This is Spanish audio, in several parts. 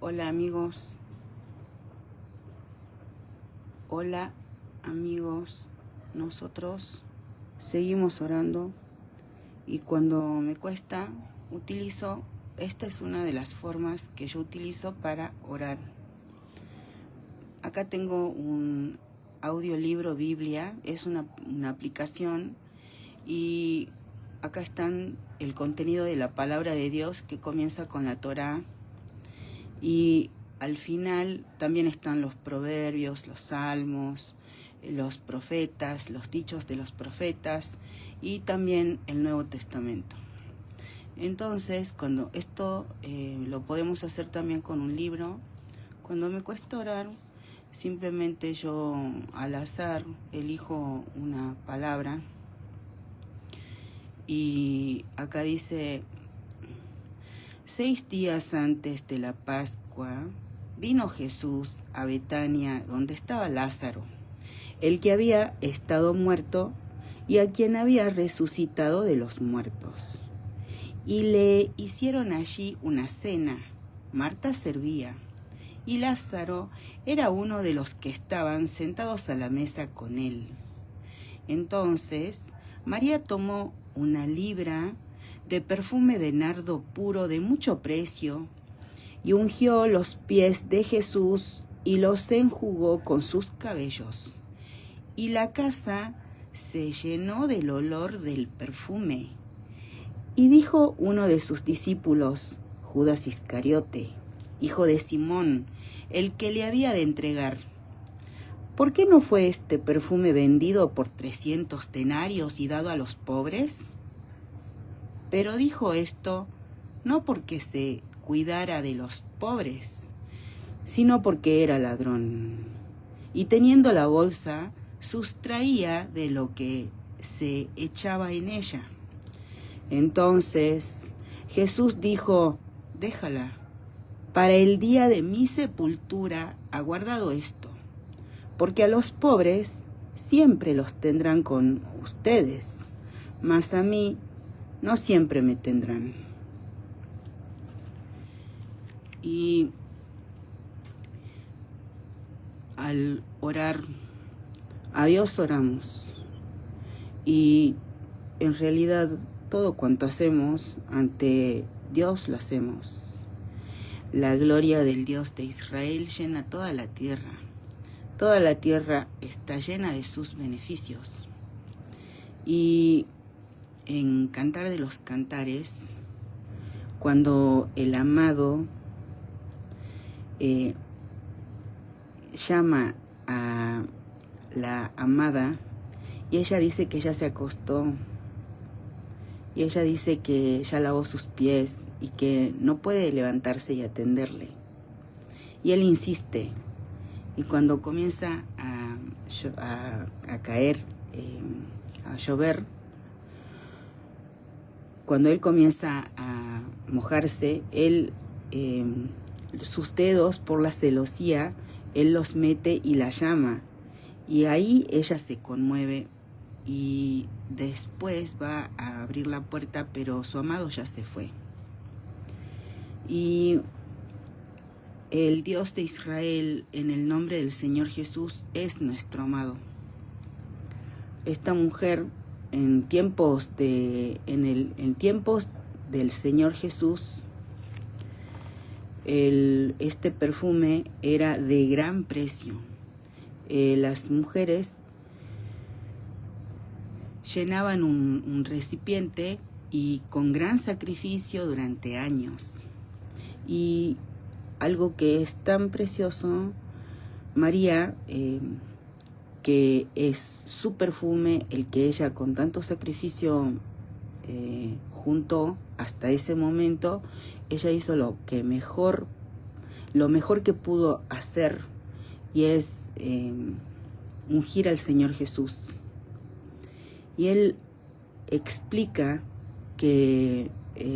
Hola amigos, hola amigos, nosotros seguimos orando y cuando me cuesta esta es una de las formas que yo utilizo para orar. Acá tengo un audiolibro Biblia, es una aplicación y acá están el contenido de la palabra de Dios que comienza con la Torá. Y al final también están los proverbios, los salmos, los profetas, los dichos de los profetas y también el Nuevo Testamento. Entonces, cuando esto lo podemos hacer también con un libro, cuando me cuesta orar, simplemente yo al azar elijo una palabra y acá dice: 6 días antes de la Pascua, vino Jesús a Betania, donde estaba Lázaro, el que había estado muerto y a quien había resucitado de los muertos. Y le hicieron allí una cena. Marta servía, y Lázaro era uno de los que estaban sentados a la mesa con él. Entonces, María tomó una libra de perfume de nardo puro de mucho precio, y ungió los pies de Jesús y los enjugó con sus cabellos. Y la casa se llenó del olor del perfume. Y dijo uno de sus discípulos, Judas Iscariote, hijo de Simón, el que le había de entregar: ¿por qué no fue este perfume vendido por 300 denarios y dado a los pobres? Pero dijo esto no porque se cuidara de los pobres, sino porque era ladrón. Y teniendo la bolsa, sustraía de lo que se echaba en ella. Entonces Jesús dijo: déjala, para el día de mi sepultura ha guardado esto, porque a los pobres siempre los tendrán con ustedes, mas a mí no siempre me tendrán. Y al orar, a Dios oramos. Y en realidad todo cuanto hacemos ante Dios lo hacemos. La gloria del Dios de Israel llena toda la tierra. Toda la tierra está llena de sus beneficios. Y en Cantar de los Cantares, cuando el amado llama a la amada y ella dice que ya se acostó y ella dice que ya lavó sus pies y que no puede levantarse y atenderle, y él insiste, y cuando comienza a caer, a llover, cuando él comienza a mojarse, él sus dedos, por la celosía, él los mete y la llama, y ahí ella se conmueve y después va a abrir la puerta, pero su amado ya se fue. Y el Dios de Israel, en el nombre del Señor Jesús, es nuestro amado. Esta mujer, en tiempos del Señor Jesús, este perfume era de gran precio. Las mujeres llenaban un recipiente y con gran sacrificio durante años. Y algo que es tan precioso, María, que es su perfume, el que ella con tanto sacrificio juntó hasta ese momento, ella hizo lo mejor que pudo hacer, y es ungir al Señor Jesús. Y él explica que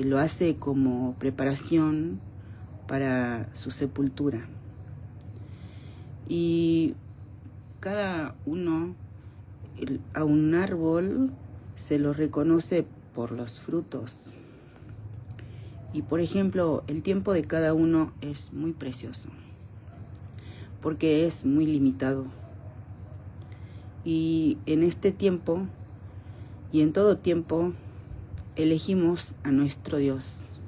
lo hace como preparación para su sepultura. Y cada uno, a un árbol se lo reconoce por los frutos. Y por ejemplo, el tiempo de cada uno es muy precioso, porque es muy limitado. Y en este tiempo, y en todo tiempo, elegimos a nuestro Dios.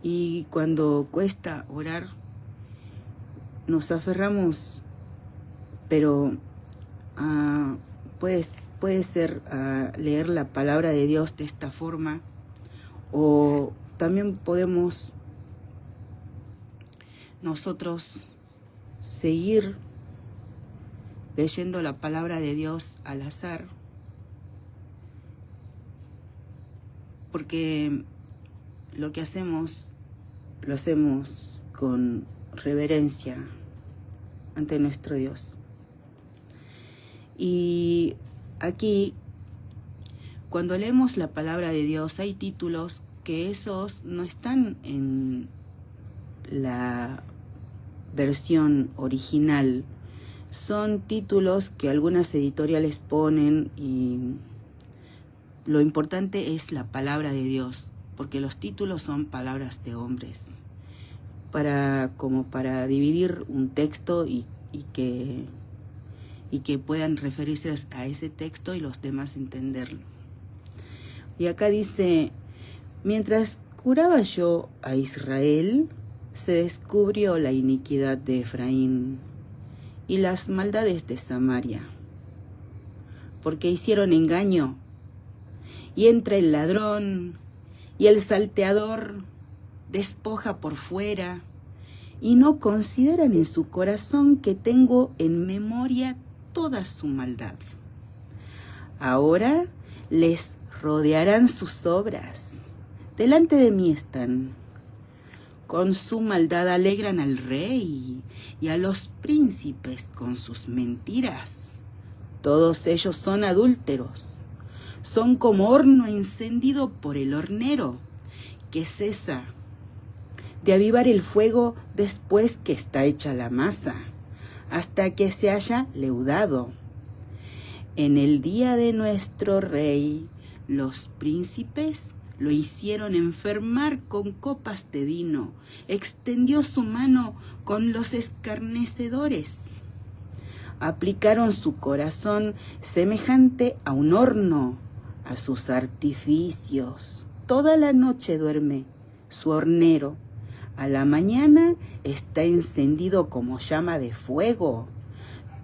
Y cuando cuesta orar, nos aferramos, pero puede ser leer la palabra de Dios de esta forma, o también podemos nosotros seguir leyendo la palabra de Dios al azar, porque lo que hacemos, lo hacemos con reverencia ante nuestro Dios. Y aquí, cuando leemos la palabra de Dios, hay títulos que esos no están en la versión original. Son títulos que algunas editoriales ponen, y lo importante es la palabra de Dios, porque los títulos son palabras de hombres, como para dividir un texto y que puedan referirse a ese texto y los demás entenderlo. Y acá dice: mientras curaba yo a Israel, se descubrió la iniquidad de Efraín y las maldades de Samaria, porque hicieron engaño, y entre el ladrón y el salteador despoja por fuera, y no consideran en su corazón que tengo en memoria toda su maldad. Ahora les rodearán sus obras, delante de mí están. Con su maldad alegran al rey y a los príncipes con sus mentiras. Todos ellos son adúlteros, son como horno encendido por el hornero, que cesa de avivar el fuego después que está hecha la masa, hasta que se haya leudado. En el día de nuestro rey, los príncipes lo hicieron enfermar con copas de vino, extendió su mano con los escarnecedores. Aplicaron su corazón semejante a un horno a sus artificios. Toda la noche duerme su hornero, a la mañana está encendido como llama de fuego.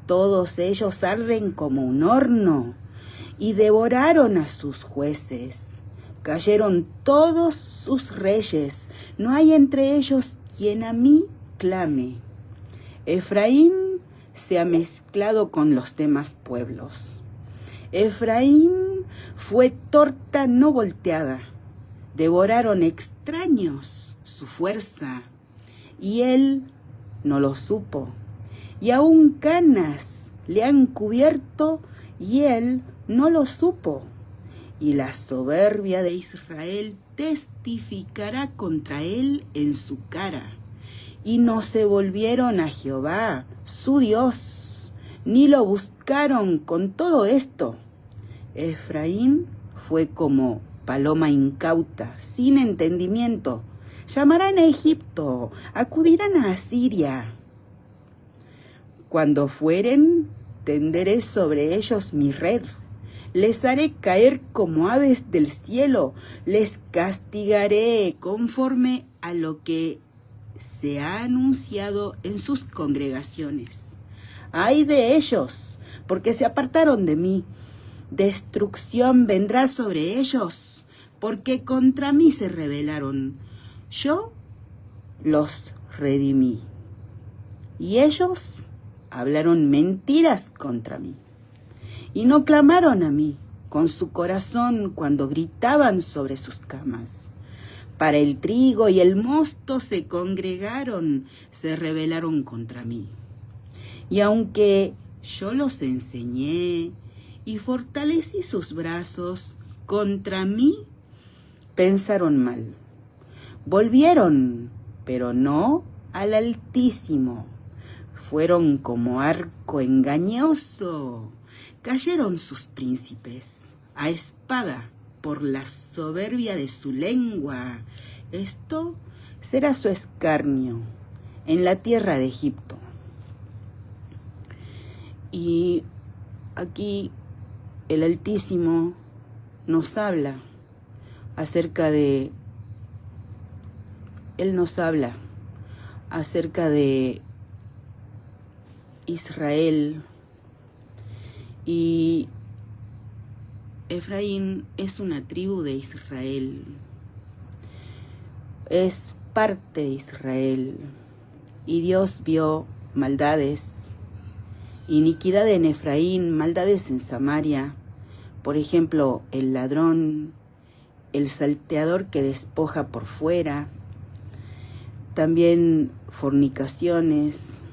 Todos ellos arden como un horno, y devoraron a sus jueces. Cayeron todos sus reyes, no hay entre ellos quien a mí clame. Efraín se ha mezclado con los demás pueblos. Efraín fue torta no volteada. Devoraron extraños su fuerza, y él no lo supo. Y aún canas le han cubierto, y él no lo supo. Y la soberbia de Israel testificará contra él en su cara. Y no se volvieron a Jehová, su Dios, ni lo buscaron con todo esto. Efraín fue como paloma incauta, sin entendimiento. Llamarán a Egipto, acudirán a Asiria. Cuando fueren, tenderé sobre ellos mi red. Les haré caer como aves del cielo. Les castigaré conforme a lo que se ha anunciado en sus congregaciones. ¡Ay de ellos! Porque se apartaron de mí. Destrucción vendrá sobre ellos, porque contra mí se rebelaron. Yo los redimí, y ellos hablaron mentiras contra mí, y no clamaron a mí con su corazón cuando gritaban sobre sus camas. Para el trigo y el mosto se congregaron, se rebelaron contra mí. Y aunque yo los enseñé y fortalecí sus brazos, contra mí pensaron mal. Volvieron, pero no al Altísimo. Fueron como arco engañoso. Cayeron sus príncipes a espada por la soberbia de su lengua, Esto será su escarnio en la tierra de Egipto. Y aquí el Altísimo nos habla acerca de Israel. Y Efraín es una tribu de Israel, es parte de Israel, y Dios vio maldades, iniquidad en Efraín, maldades en Samaria, por ejemplo, el ladrón, el salteador que despoja por fuera, también fornicaciones.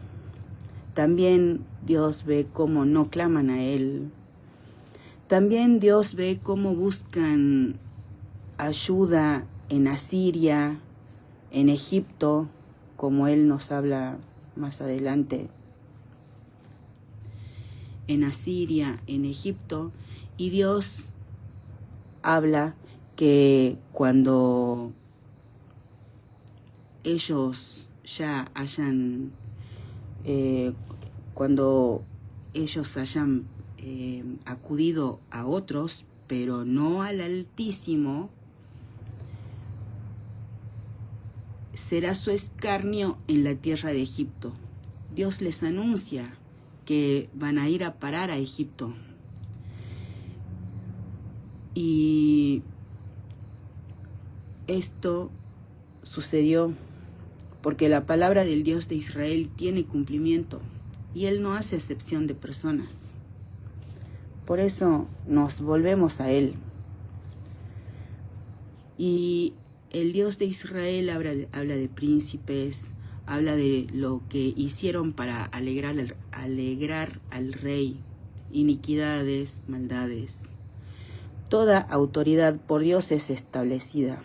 También Dios ve cómo no claman a Él. También Dios ve cómo buscan ayuda en Asiria, en Egipto, como Él nos habla más adelante. En Asiria, en Egipto, y Dios habla que cuando ellos ya hayan acudido a otros, pero no al Altísimo, será su escarnio en la tierra de Egipto. Dios les anuncia que van a ir a parar a Egipto. Y esto sucedió porque la palabra del Dios de Israel tiene cumplimiento y Él no hace excepción de personas. Por eso nos volvemos a Él. Y el Dios de Israel habla de príncipes, habla de lo que hicieron para alegrar al rey, iniquidades, maldades. Toda autoridad por Dios es establecida.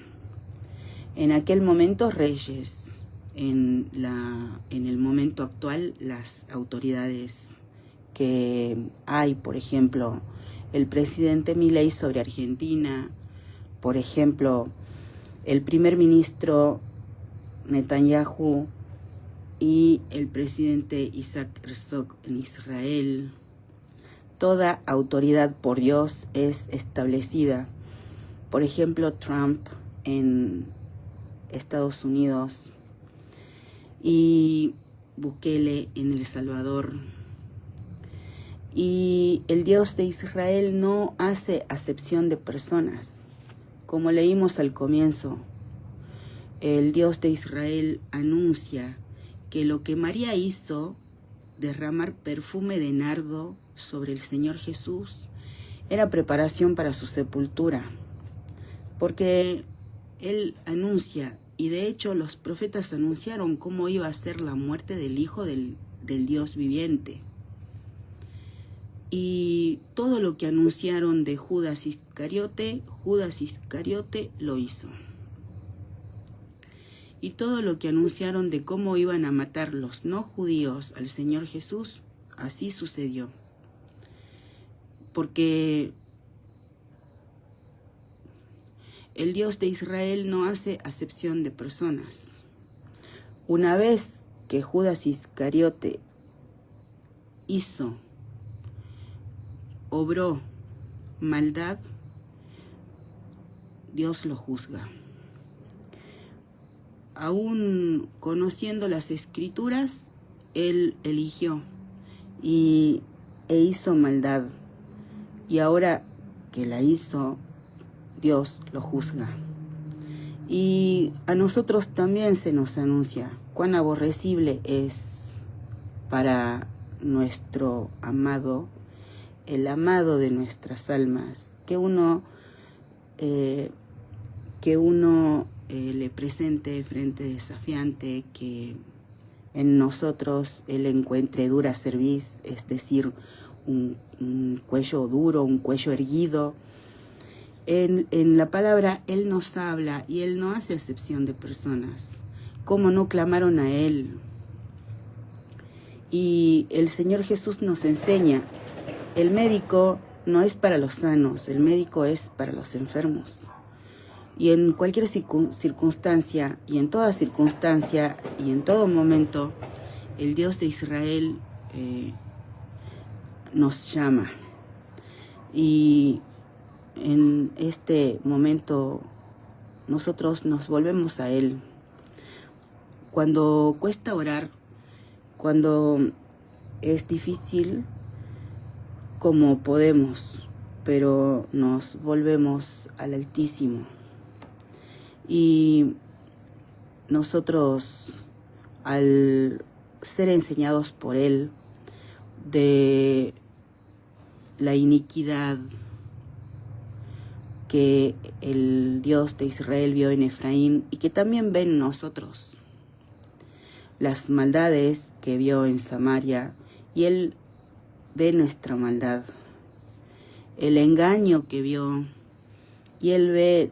En aquel momento reyes, en el momento actual las autoridades que hay, por ejemplo, el presidente Milei sobre Argentina, por ejemplo, el primer ministro Netanyahu y el presidente Isaac Herzog en Israel. Toda autoridad por Dios es establecida. Por ejemplo, Trump en Estados Unidos y Bukele en El Salvador. Y el Dios de Israel no hace acepción de personas. Como leímos al comienzo, el Dios de Israel anuncia que lo que María hizo, derramar perfume de nardo sobre el Señor Jesús, era preparación para su sepultura. Porque Él anuncia, y de hecho los profetas anunciaron cómo iba a ser la muerte del Hijo del Dios viviente. Y todo lo que anunciaron de Judas Iscariote lo hizo. Y todo lo que anunciaron de cómo iban a matar los no judíos al Señor Jesús, así sucedió. Porque el Dios de Israel no hace acepción de personas. Una vez que Judas Iscariote obró maldad, Dios lo juzga. Aún conociendo las Escrituras, Él eligió e hizo maldad. Y ahora que la hizo, Dios lo juzga. Y a nosotros también se nos anuncia cuán aborrecible es para nuestro amado, el amado de nuestras almas, que uno le presente frente desafiante, que en nosotros Él encuentre dura cerviz, es decir, un cuello duro, un cuello erguido. En la palabra Él nos habla y Él no hace excepción de personas. ¿Cómo no clamaron a Él? Y el Señor Jesús nos enseña, el médico no es para los sanos, el médico es para los enfermos. Y en cualquier circunstancia, y en toda circunstancia, y en todo momento, el Dios de Israel nos llama. Y en este momento nosotros nos volvemos a Él. Cuando cuesta orar, cuando es difícil, como podemos, pero nos volvemos al Altísimo. Y nosotros, al ser enseñados por Él de la iniquidad que el Dios de Israel vio en Efraín y que también ven nosotros, las maldades que vio en Samaria, y Él ve nuestra maldad, el engaño que vio, y Él ve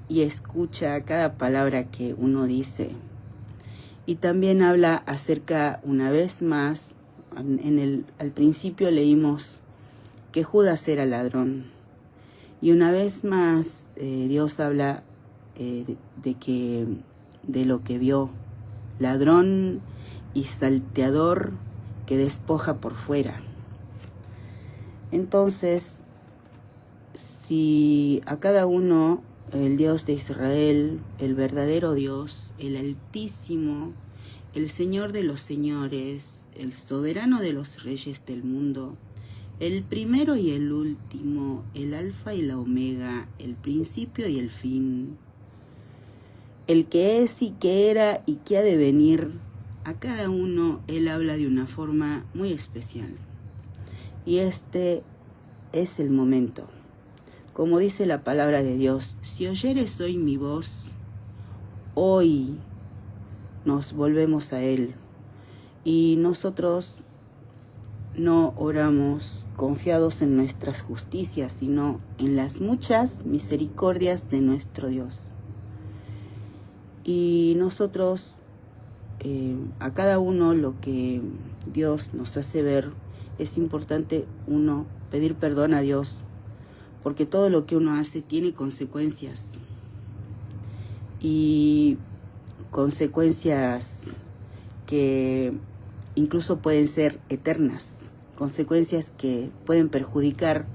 y escucha cada palabra que uno dice. Y también habla acerca, una vez más, al principio leímos que Judas era ladrón. Y una vez más Dios habla de lo que vio, ladrón y salteador que despoja por fuera. Entonces, si a cada uno el Dios de Israel, el verdadero Dios, el Altísimo, el Señor de los señores, el soberano de los reyes del mundo, el primero y el último, el alfa y la omega, el principio y el fin, el que es y que era y que ha de venir, a cada uno Él habla de una forma muy especial. Y este es el momento. Como dice la palabra de Dios, si oyeres hoy mi voz, hoy nos volvemos a Él. Y nosotros no oramos confiados en nuestras justicias, sino en las muchas misericordias de nuestro Dios. Y nosotros, a cada uno lo que Dios nos hace ver, es importante uno pedir perdón a Dios, porque todo lo que uno hace tiene consecuencias. Y consecuencias que incluso pueden ser eternas, consecuencias que pueden perjudicar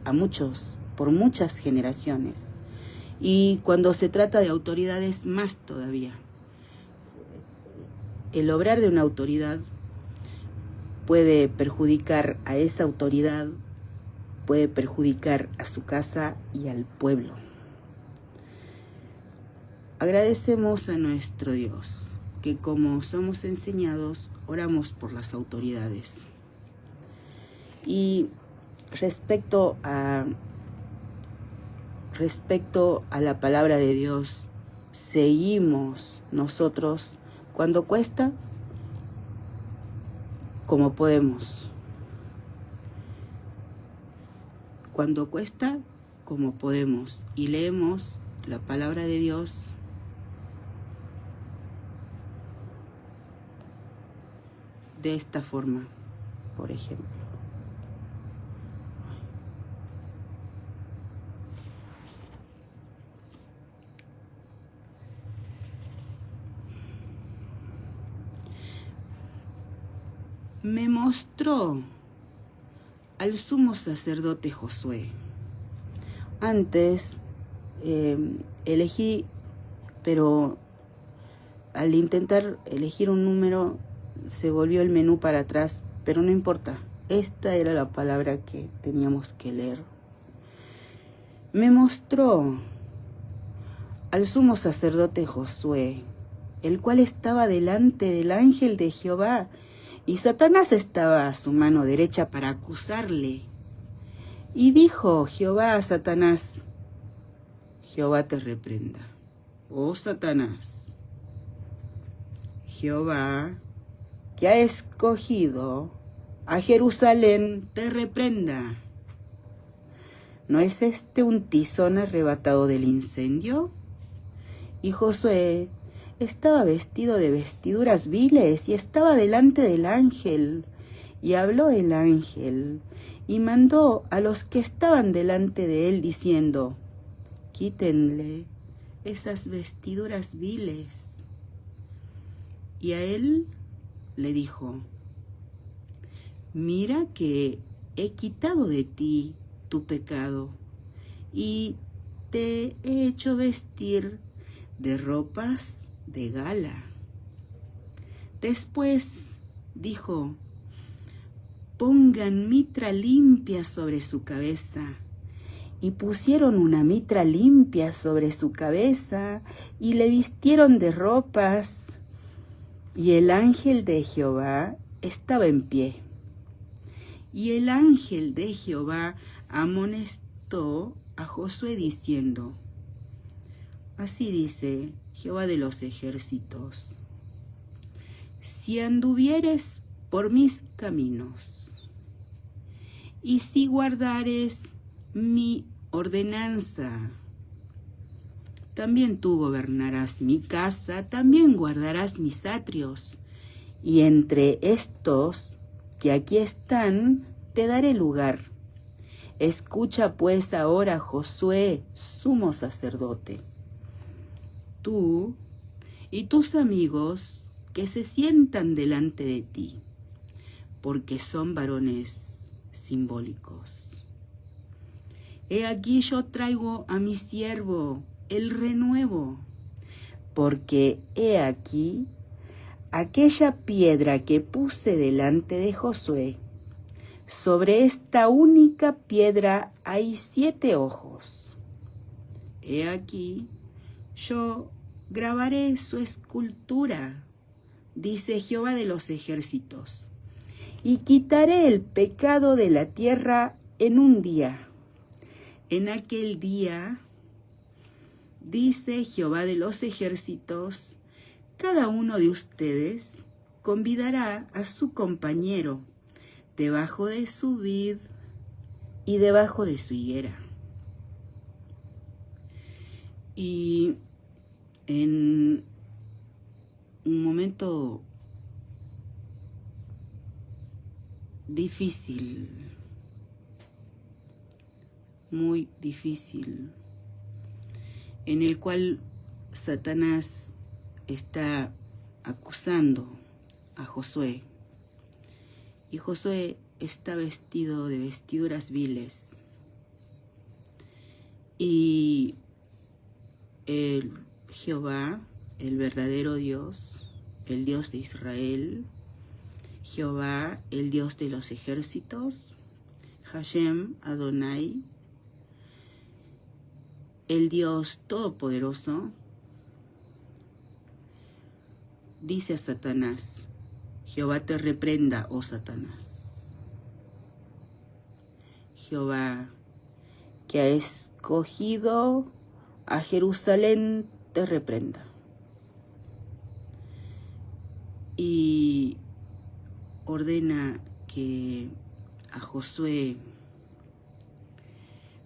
a muchos, por muchas generaciones. Y cuando se trata de autoridades, más todavía. El obrar de una autoridad puede perjudicar a esa autoridad, puede perjudicar a su casa y al pueblo. Agradecemos a nuestro Dios que, como somos enseñados, oramos por las autoridades. Y respecto a la palabra de Dios, seguimos nosotros cuando cuesta, como podemos. Cuando cuesta, como podemos. Y leemos la palabra de Dios de esta forma, por ejemplo. Me mostró al sumo sacerdote Josué. Antes elegí, pero al intentar elegir un número se volvió el menú para atrás, pero no importa. Esta era la palabra que teníamos que leer. Me mostró al sumo sacerdote Josué, el cual estaba delante del ángel de Jehová, y Satanás estaba a su mano derecha para acusarle. Y dijo Jehová a Satanás: Jehová te reprenda, oh Satanás. Jehová, que ha escogido a Jerusalén, te reprenda. ¿No es este un tizón arrebatado del incendio? Y Josué estaba vestido de vestiduras viles y estaba delante del ángel. Y habló el ángel y mandó a los que estaban delante de él diciendo: quítenle esas vestiduras viles. Y a él le dijo: mira que he quitado de ti tu pecado y te he hecho vestir de ropas de gala. Después dijo: pongan mitra limpia sobre su cabeza. Y pusieron una mitra limpia sobre su cabeza y le vistieron de ropas. Y el ángel de Jehová estaba en pie. Y el ángel de Jehová amonestó a Josué diciendo: así dice Jehová de los ejércitos: si anduvieres por mis caminos, y si guardares mi ordenanza, también tú gobernarás mi casa, también guardarás mis atrios, y entre estos que aquí están te daré lugar. Escucha pues ahora, Josué, sumo sacerdote, tú y tus amigos que se sientan delante de ti, porque son varones simbólicos. He aquí yo traigo a mi siervo el renuevo, porque he aquí aquella piedra que puse delante de Josué. Sobre esta única piedra hay 7 ojos. He aquí yo grabaré su escultura, dice Jehová de los ejércitos, y quitaré el pecado de la tierra en un día. En aquel día, dice Jehová de los ejércitos, cada uno de ustedes convidará a su compañero debajo de su vid y debajo de su higuera. Y en un momento difícil, muy difícil, en el cual Satanás está acusando a Josué, y Josué está vestido de vestiduras viles, y Jehová, el verdadero Dios, el Dios de Israel, Jehová, el Dios de los ejércitos, Hashem Adonai, el Dios Todopoderoso, dice a Satanás: Jehová te reprenda, oh Satanás. Jehová, que ha escogido a Jerusalén, te reprenda. Y ordena que a Josué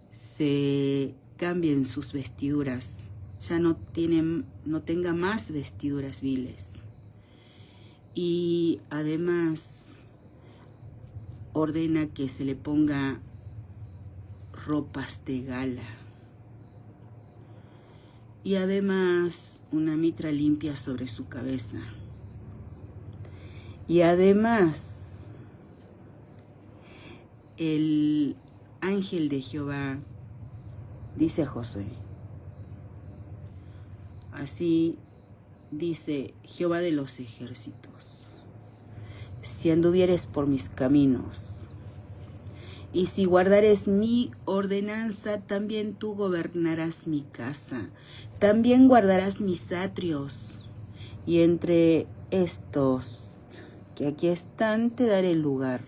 se cambien sus vestiduras, ya no tenga más vestiduras viles. Y además ordena que se le ponga ropas de gala. Y además una mitra limpia sobre su cabeza. Y además el ángel de Jehová dice a Josué: así dice Jehová de los ejércitos: si anduvieres por mis caminos, y si guardares mi ordenanza, también tú gobernarás mi casa, también guardarás mis atrios, y entre estos que aquí están te daré lugar.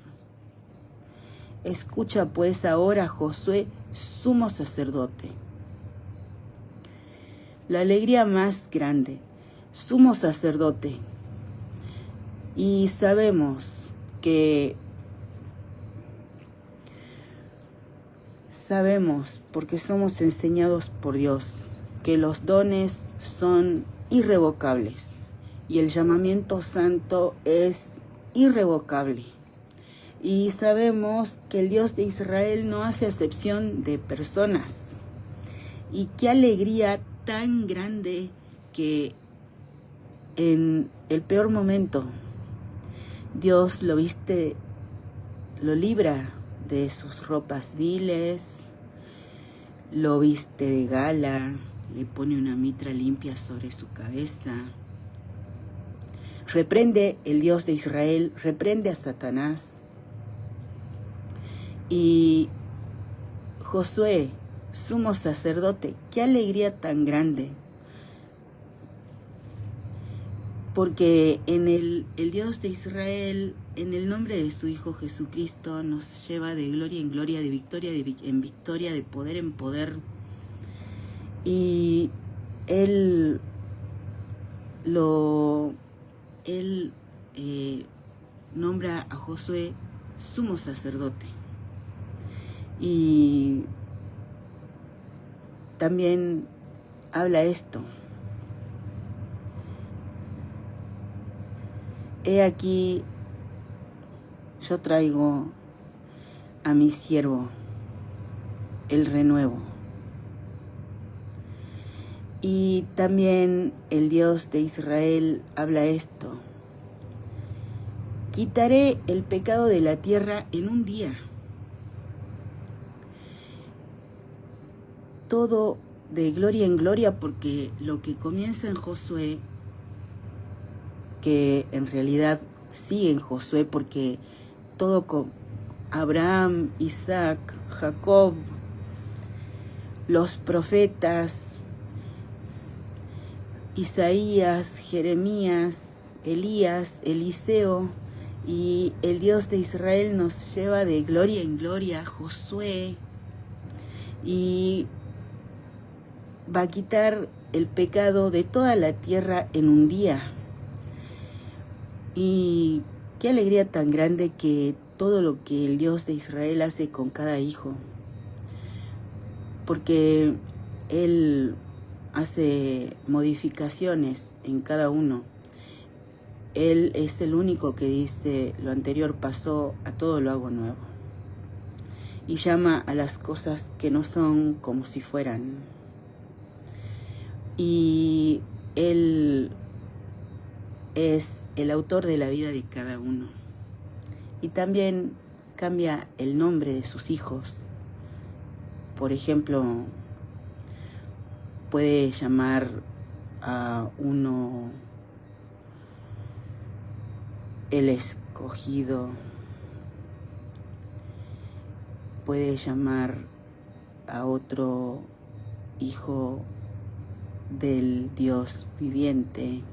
Escucha pues ahora, Josué, sumo sacerdote. La alegría más grande, sumo sacerdote. Y sabemos porque somos enseñados por Dios, que los dones son irrevocables y el llamamiento santo es irrevocable. Y sabemos que el Dios de Israel no hace acepción de personas. Y qué alegría tan grande que en el peor momento Dios lo viste, lo libra de sus ropas viles, lo viste de gala, le pone una mitra limpia sobre su cabeza. Reprende el Dios de Israel, reprende a Satanás. Y Josué, sumo sacerdote, qué alegría tan grande. Porque en el Dios de Israel, en el nombre de su Hijo Jesucristo, nos lleva de gloria en gloria, de victoria en victoria, de poder en poder. Y Él nombra a Josué sumo sacerdote. Y también habla esto. He aquí, yo traigo a mi siervo el renuevo. Y también el Dios de Israel habla esto. Quitaré el pecado de la tierra en un día. Todo de gloria en gloria, porque lo que comienza en Josué, que en realidad sigue en Josué, porque todo con Abraham, Isaac, Jacob, los profetas, Isaías, Jeremías, Elías, Eliseo, y el Dios de Israel nos lleva de gloria en gloria, Josué, y va a quitar el pecado de toda la tierra en un día. Y qué alegría tan grande que todo lo que el Dios de Israel hace con cada hijo, porque Él hace modificaciones en cada uno. Él es el único que dice, lo anterior pasó, a todo lo hago nuevo. Y llama a las cosas que no son como si fueran. Y Él es el autor de la vida de cada uno. Y también cambia el nombre de sus hijos. Por ejemplo, puede llamar a uno el escogido, puede llamar a otro hijo del Dios viviente,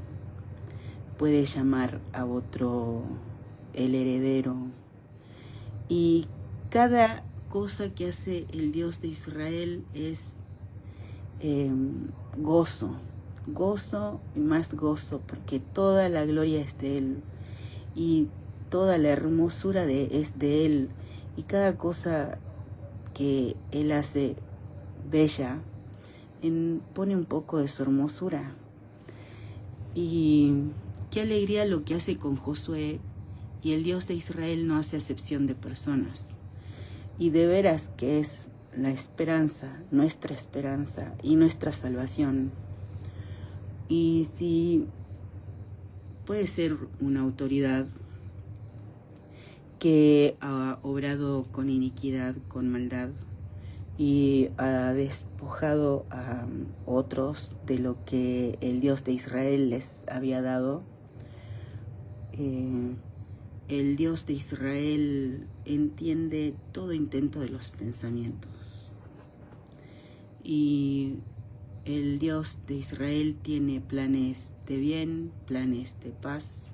puede llamar a otro el heredero. Y cada cosa que hace el Dios de Israel es gozo y más gozo, porque toda la gloria es de Él y toda la hermosura es de Él, y cada cosa que Él hace bella pone un poco de su hermosura. Y qué alegría lo que hace con Josué, y el Dios de Israel no hace acepción de personas, y de veras que es la esperanza, nuestra esperanza y nuestra salvación. Y si puede ser una autoridad que ha obrado con iniquidad, con maldad, y ha despojado a otros de lo que el Dios de Israel les había dado, el Dios de Israel entiende todo intento de los pensamientos. Y el Dios de Israel tiene planes de bien, planes de paz.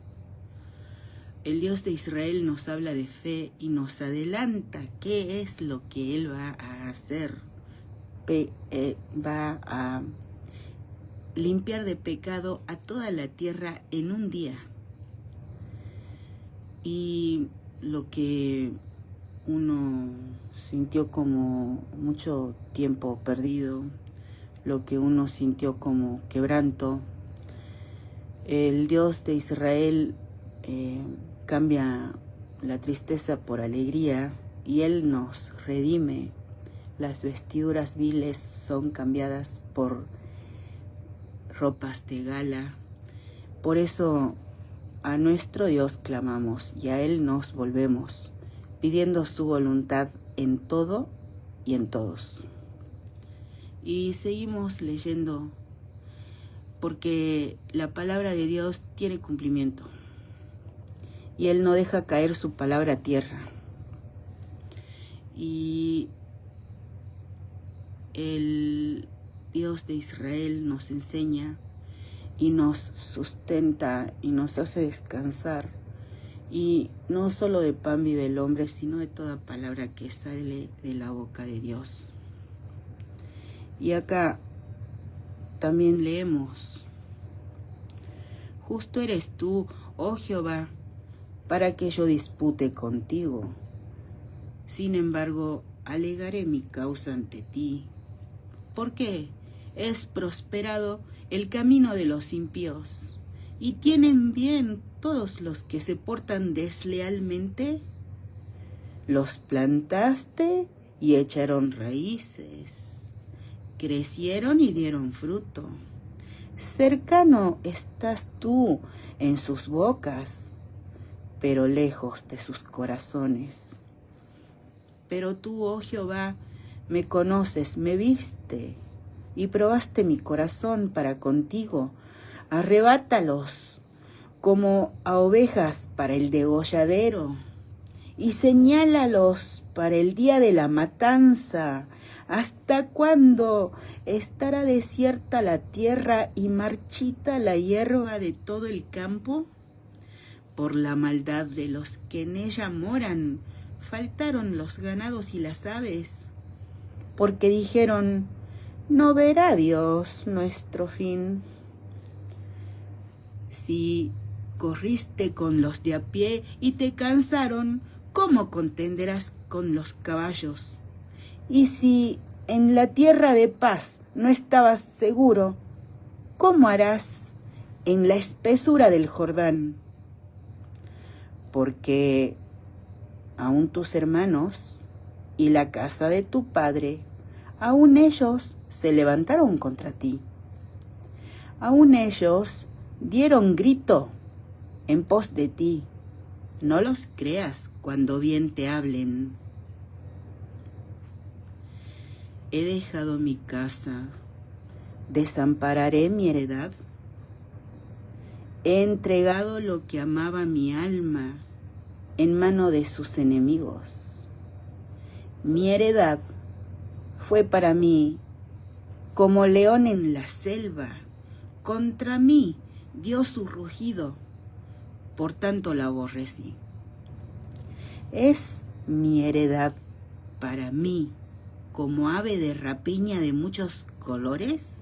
El Dios de Israel nos habla de fe y nos adelanta qué es lo que Él va a hacer. Va a limpiar de pecado a toda la tierra en un día. Y lo que uno sintió como mucho tiempo perdido, lo que uno sintió como quebranto, el Dios de Israel cambia la tristeza por alegría, y Él nos redime las vestiduras viles son cambiadas por ropas de gala. Por eso a nuestro Dios clamamos y a Él nos volvemos, pidiendo su voluntad en todo y en todos. Y seguimos leyendo, porque la palabra de Dios tiene cumplimiento y Él no deja caer su palabra a tierra. Y el Dios de Israel nos enseña y nos sustenta y nos hace descansar. Y no solo de pan vive el hombre, sino de toda palabra que sale de la boca de Dios. Y acá también leemos: justo eres tú, oh Jehová, para que yo dispute contigo. Sin embargo, alegaré mi causa ante ti. Porque es prosperado el camino de los impíos, y tienen bien todos los que se portan deslealmente. Los plantaste y echaron raíces, crecieron y dieron fruto. Cercano estás tú en sus bocas, pero lejos de sus corazones. Pero tú, oh Jehová, me conoces, me viste y probaste mi corazón para contigo. Arrebátalos como a ovejas para el degolladero y señálalos para el día de la matanza. ¿Hasta cuándo estará desierta la tierra y marchita la hierba de todo el campo? Por la maldad de los que en ella moran, faltaron los ganados y las aves, porque dijeron: no verá Dios nuestro fin. Si corriste con los de a pie y te cansaron, ¿cómo contenderás con los caballos? Y si en la tierra de paz no estabas seguro, ¿cómo harás en la espesura del Jordán? Porque aún tus hermanos y la casa de tu padre, aún ellos se levantaron contra ti. Aún ellos dieron grito en pos de ti. No los creas cuando bien te hablen. He dejado mi casa, desampararé mi heredad. He entregado lo que amaba mi alma en mano de sus enemigos. Mi heredad fue para mí como león en la selva. Contra mí dio su rugido, por tanto la aborrecí. ¿Es mi heredad para mí como ave de rapiña de muchos colores?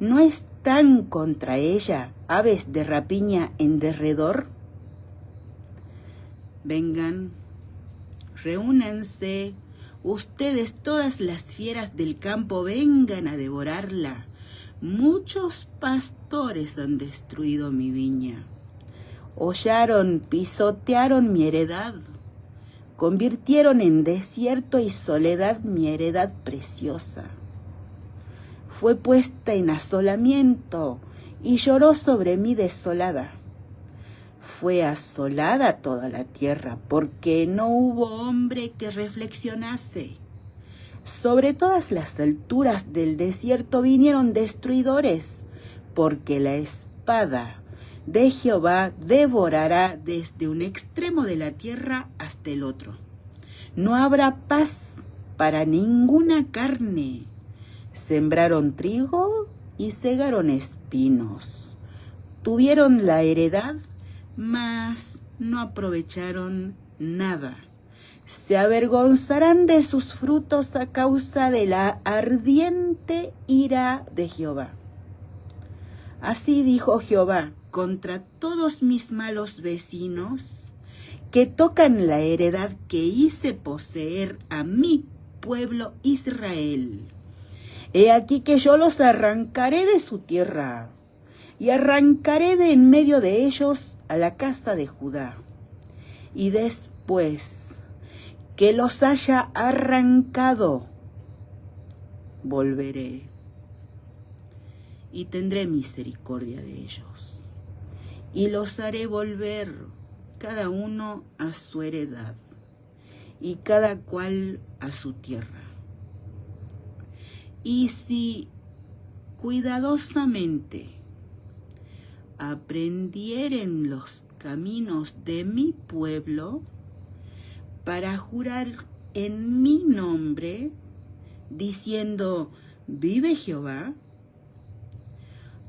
¿No están contra ella aves de rapiña en derredor? Vengan, reúnanse, ustedes todas las fieras del campo, vengan a devorarla. Muchos pastores han destruido mi viña. Hollaron, pisotearon mi heredad. Convirtieron en desierto y soledad mi heredad preciosa. Fue puesta en asolamiento y lloró sobre mí desolada. Fue asolada toda la tierra, porque no hubo hombre que reflexionase. Sobre todas las alturas del desierto vinieron destruidores, porque la espada de Jehová devorará desde un extremo de la tierra hasta el otro. No habrá paz para ninguna carne. Sembraron trigo y segaron espinos. Tuvieron la heredad, mas no aprovecharon nada. Se avergonzarán de sus frutos a causa de la ardiente ira de Jehová. Así dijo Jehová contra todos mis malos vecinos, que tocan la heredad que hice poseer a mi pueblo Israel. He aquí que yo los arrancaré de su tierra, y arrancaré de en medio de ellos a la casa de Judá. Y después que los haya arrancado, volveré y tendré misericordia de ellos, y los haré volver cada uno a su heredad, y cada cual a su tierra. Y si cuidadosamente aprendieren los caminos de mi pueblo, para jurar en mi nombre, diciendo, vive Jehová,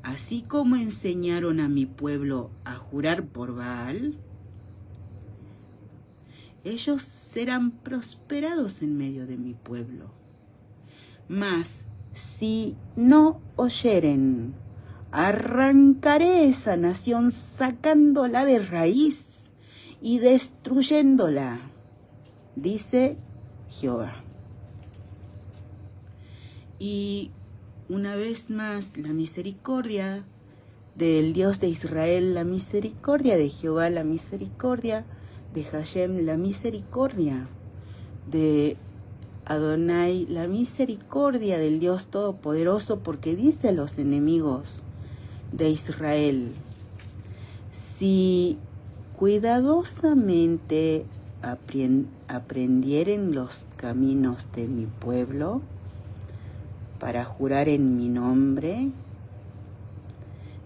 así como enseñaron a mi pueblo a jurar por Baal, ellos serán prosperados en medio de mi pueblo. Mas si no oyeren, arrancaré esa nación sacándola de raíz y destruyéndola, dice Jehová. Y una vez más, la misericordia del Dios de Israel, la misericordia de Jehová, la misericordia de Hashem, la misericordia de Adonai, la misericordia del Dios Todopoderoso, porque dice a los enemigos de Israel, si cuidadosamente aprendieren los caminos de mi pueblo, para jurar en mi nombre,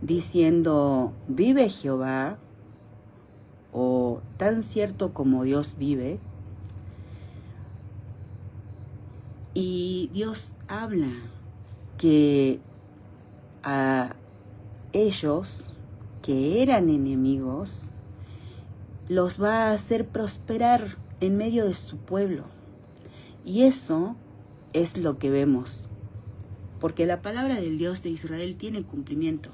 diciendo, vive Jehová, o tan cierto como Dios vive, y Dios habla que a ellos que eran enemigos los va a hacer prosperar en medio de su pueblo. Y eso es lo que vemos, porque la palabra del Dios de Israel tiene cumplimiento.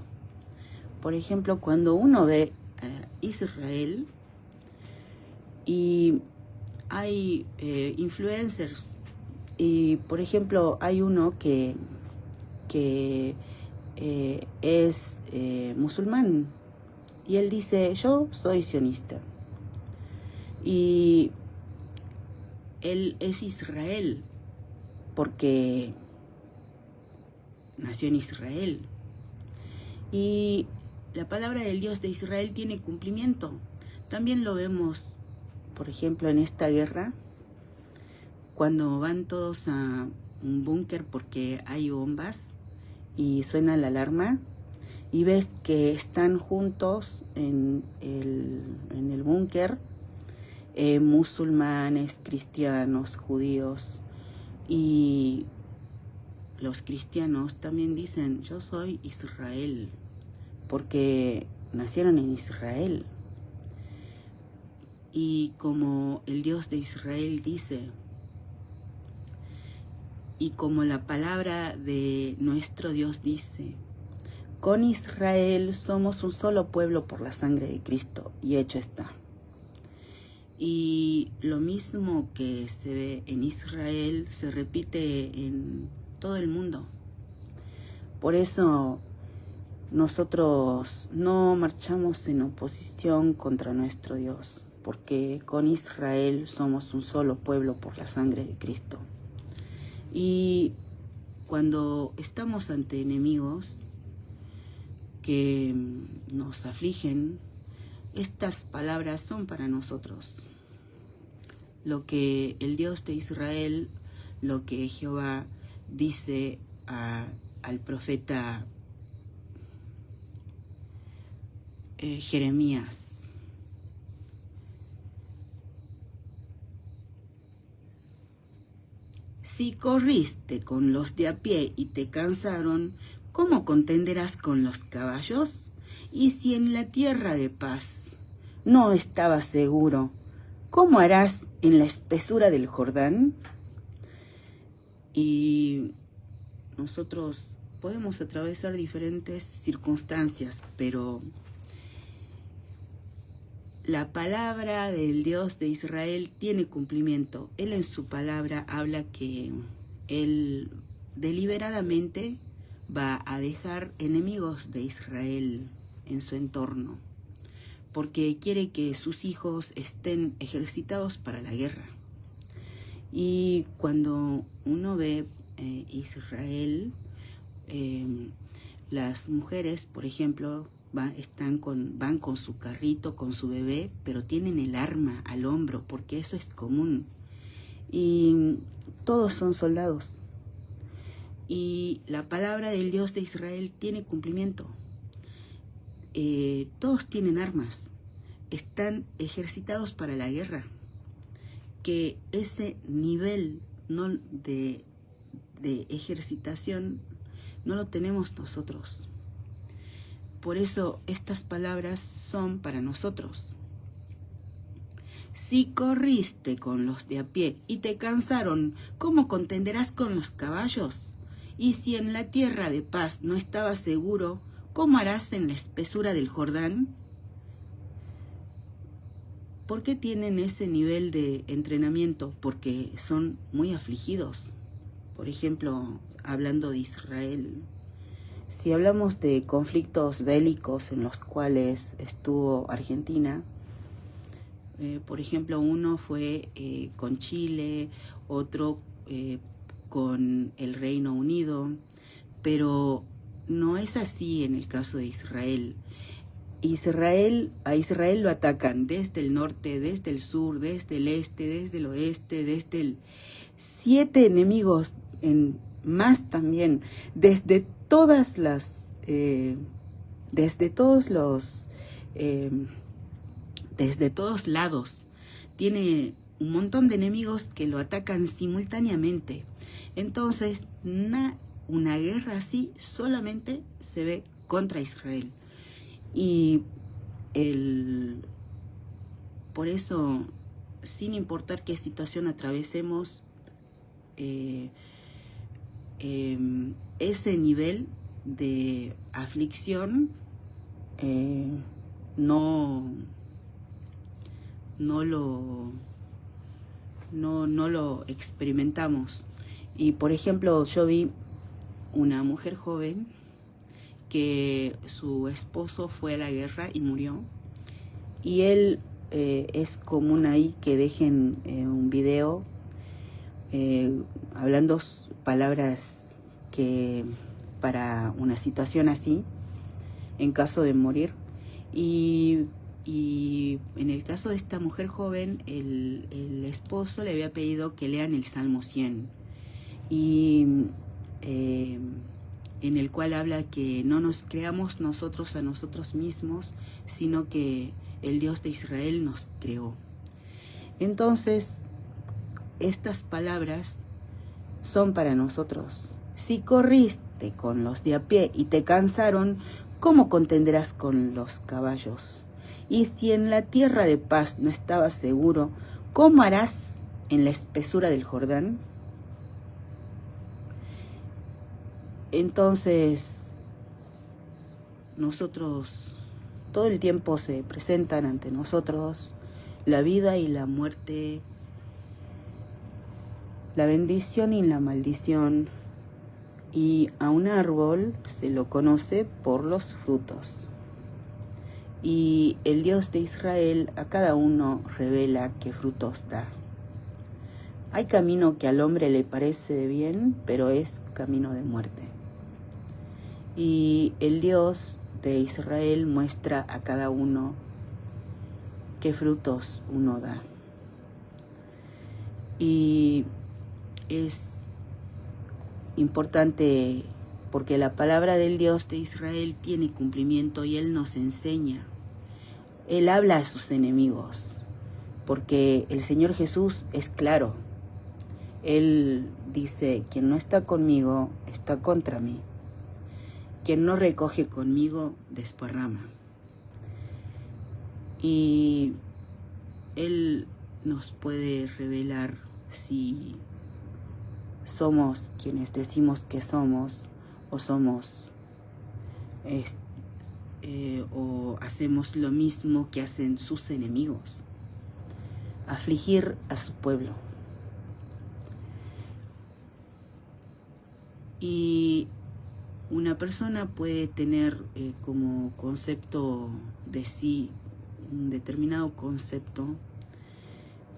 Por ejemplo, cuando uno ve a Israel y hay influencers, y por ejemplo hay uno que es musulmán, y él dice, yo soy sionista, y él es Israel porque nació en Israel, y la palabra del Dios de Israel tiene cumplimiento. También lo vemos, por ejemplo, en esta guerra, cuando van todos a un búnker porque hay bombas y suena la alarma, y ves que están juntos en el búnker musulmanes, cristianos, judíos, y los cristianos también dicen, yo soy Israel, porque nacieron en Israel. Y como el Dios de Israel dice, y como la palabra de nuestro Dios dice, con Israel somos un solo pueblo por la sangre de Cristo, y hecho está. Y lo mismo que se ve en Israel se repite en todo el mundo. Por eso nosotros no marchamos en oposición contra nuestro Dios, porque con Israel somos un solo pueblo por la sangre de Cristo. Y cuando estamos ante enemigos que nos afligen, estas palabras son para nosotros. Lo que el Dios de Israel, lo que Jehová dice al profeta Jeremías. Si corriste con los de a pie y te cansaron, ¿cómo contenderás con los caballos? Y si en la tierra de paz no estabas seguro, ¿cómo harás en la espesura del Jordán? Y nosotros podemos atravesar diferentes circunstancias, pero la palabra del Dios de Israel tiene cumplimiento. Él en su palabra habla que Él deliberadamente va a dejar enemigos de Israel en su entorno, porque quiere que sus hijos estén ejercitados para la guerra. Y cuando uno ve Israel, las mujeres, por ejemplo, van con su carrito, con su bebé, pero tienen el arma al hombro, porque eso es común. Y todos son soldados. Y la palabra del Dios de Israel tiene cumplimiento. Todos tienen armas, están ejercitados para la guerra. Que ese nivel de ejercitación no lo tenemos nosotros. Por eso estas palabras son para nosotros. Si corriste con los de a pie y te cansaron, ¿cómo contenderás con los caballos? Y si en la tierra de paz no estabas seguro, ¿cómo harás en la espesura del Jordán? ¿Por qué tienen ese nivel de entrenamiento? Porque son muy afligidos. Por ejemplo, hablando de Israel, si hablamos de conflictos bélicos en los cuales estuvo Argentina, por ejemplo, uno fue con Chile, otro con el Reino Unido, pero no es así en el caso de Israel. A Israel lo atacan desde el norte, desde el sur, desde el este, desde el oeste, desde el 7 enemigos más también, desde todos lados. Tiene un montón de enemigos que lo atacan simultáneamente. Entonces, una guerra así solamente se ve contra Israel. Y por eso, sin importar qué situación atravesemos, ese nivel de aflicción no lo experimentamos. Y por ejemplo, yo vi una mujer joven que su esposo fue a la guerra y murió, y él es común ahí que dejen un video hablando palabras que para una situación así, en caso de morir. Y en el caso de esta mujer joven, el esposo le había pedido que lean el Salmo 100, y en el cual habla que no nos creamos nosotros a nosotros mismos, sino que el Dios de Israel nos creó. Entonces, estas palabras son para nosotros. Si corriste con los de a pie y te cansaron, ¿cómo contenderás con los caballos? Y si en la tierra de paz no estabas seguro, ¿cómo harás en la espesura del Jordán? Entonces, nosotros, todo el tiempo se presentan ante nosotros la vida y la muerte, la bendición y la maldición, y a un árbol se lo conoce por los frutos. Y el Dios de Israel a cada uno revela qué frutos da. Hay camino que al hombre le parece de bien, pero es camino de muerte. Y el Dios de Israel muestra a cada uno qué frutos uno da. Y es importante porque la palabra del Dios de Israel tiene cumplimiento y Él nos enseña. Él habla a sus enemigos, porque el Señor Jesús es claro. Él dice, quien no está conmigo está contra mí. Quien no recoge conmigo desparrama. Y Él nos puede revelar si somos quienes decimos que somos, o somos o hacemos lo mismo que hacen sus enemigos, afligir a su pueblo. Y una persona puede tener como concepto de sí un determinado concepto,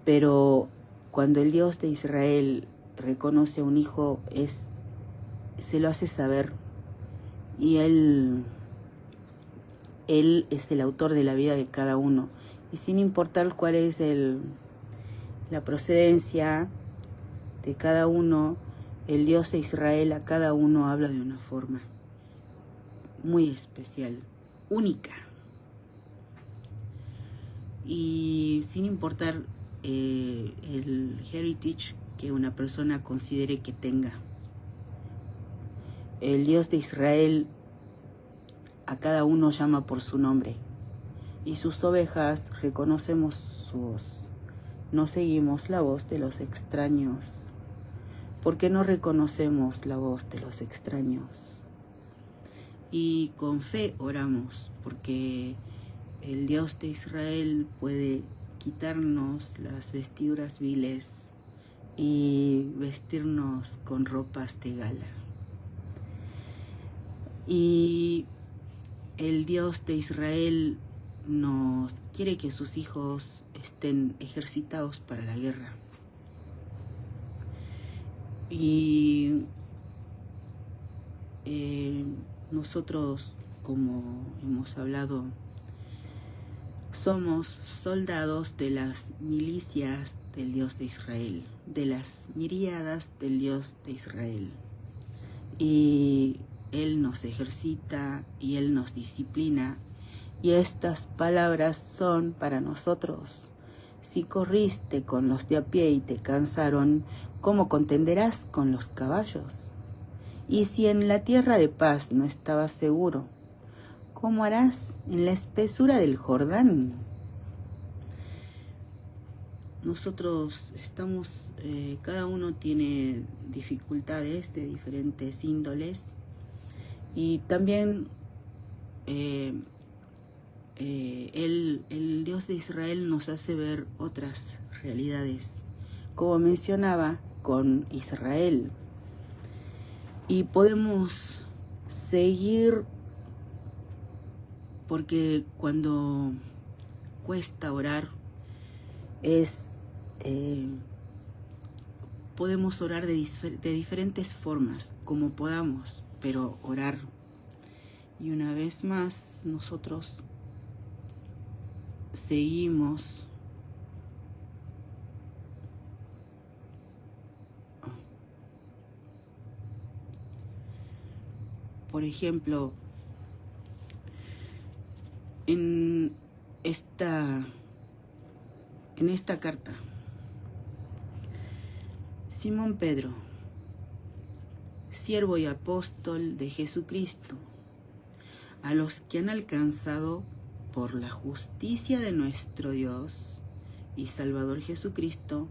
pero cuando el Dios de Israel reconoce a un hijo, se lo hace saber, y Él es el autor de la vida de cada uno, y sin importar cuál es la procedencia de cada uno, el Dios de Israel a cada uno habla de una forma muy especial, única. Y sin importar el heritage que una persona considere que tenga, el Dios de Israel a cada uno llama por su nombre, y sus ovejas reconocemos su voz. No seguimos la voz de los extraños. ¿Por qué no reconocemos la voz de los extraños? Y con fe oramos, porque el Dios de Israel puede quitarnos las vestiduras viles y vestirnos con ropas de gala. Y el Dios de Israel nos quiere que sus hijos estén ejercitados para la guerra. Y nosotros, como hemos hablado, somos soldados de las milicias del Dios de Israel, de las miríadas del Dios de Israel. Y Él nos ejercita y Él nos disciplina. Y estas palabras son para nosotros. Si corriste con los de a pie y te cansaron, ¿cómo contenderás con los caballos? Y si en la tierra de paz no estabas seguro, ¿cómo harás en la espesura del Jordán? Nosotros estamos, cada uno tiene dificultades de diferentes índoles, y también el Dios de Israel nos hace ver otras realidades, como mencionaba con Israel. Y podemos seguir, porque cuando cuesta orar, podemos orar de diferentes formas, como podamos, pero orar. Y una vez más, nosotros seguimos por ejemplo, en esta carta, Simón Pedro, siervo y apóstol de Jesucristo, a los que han alcanzado por la justicia de nuestro Dios y Salvador Jesucristo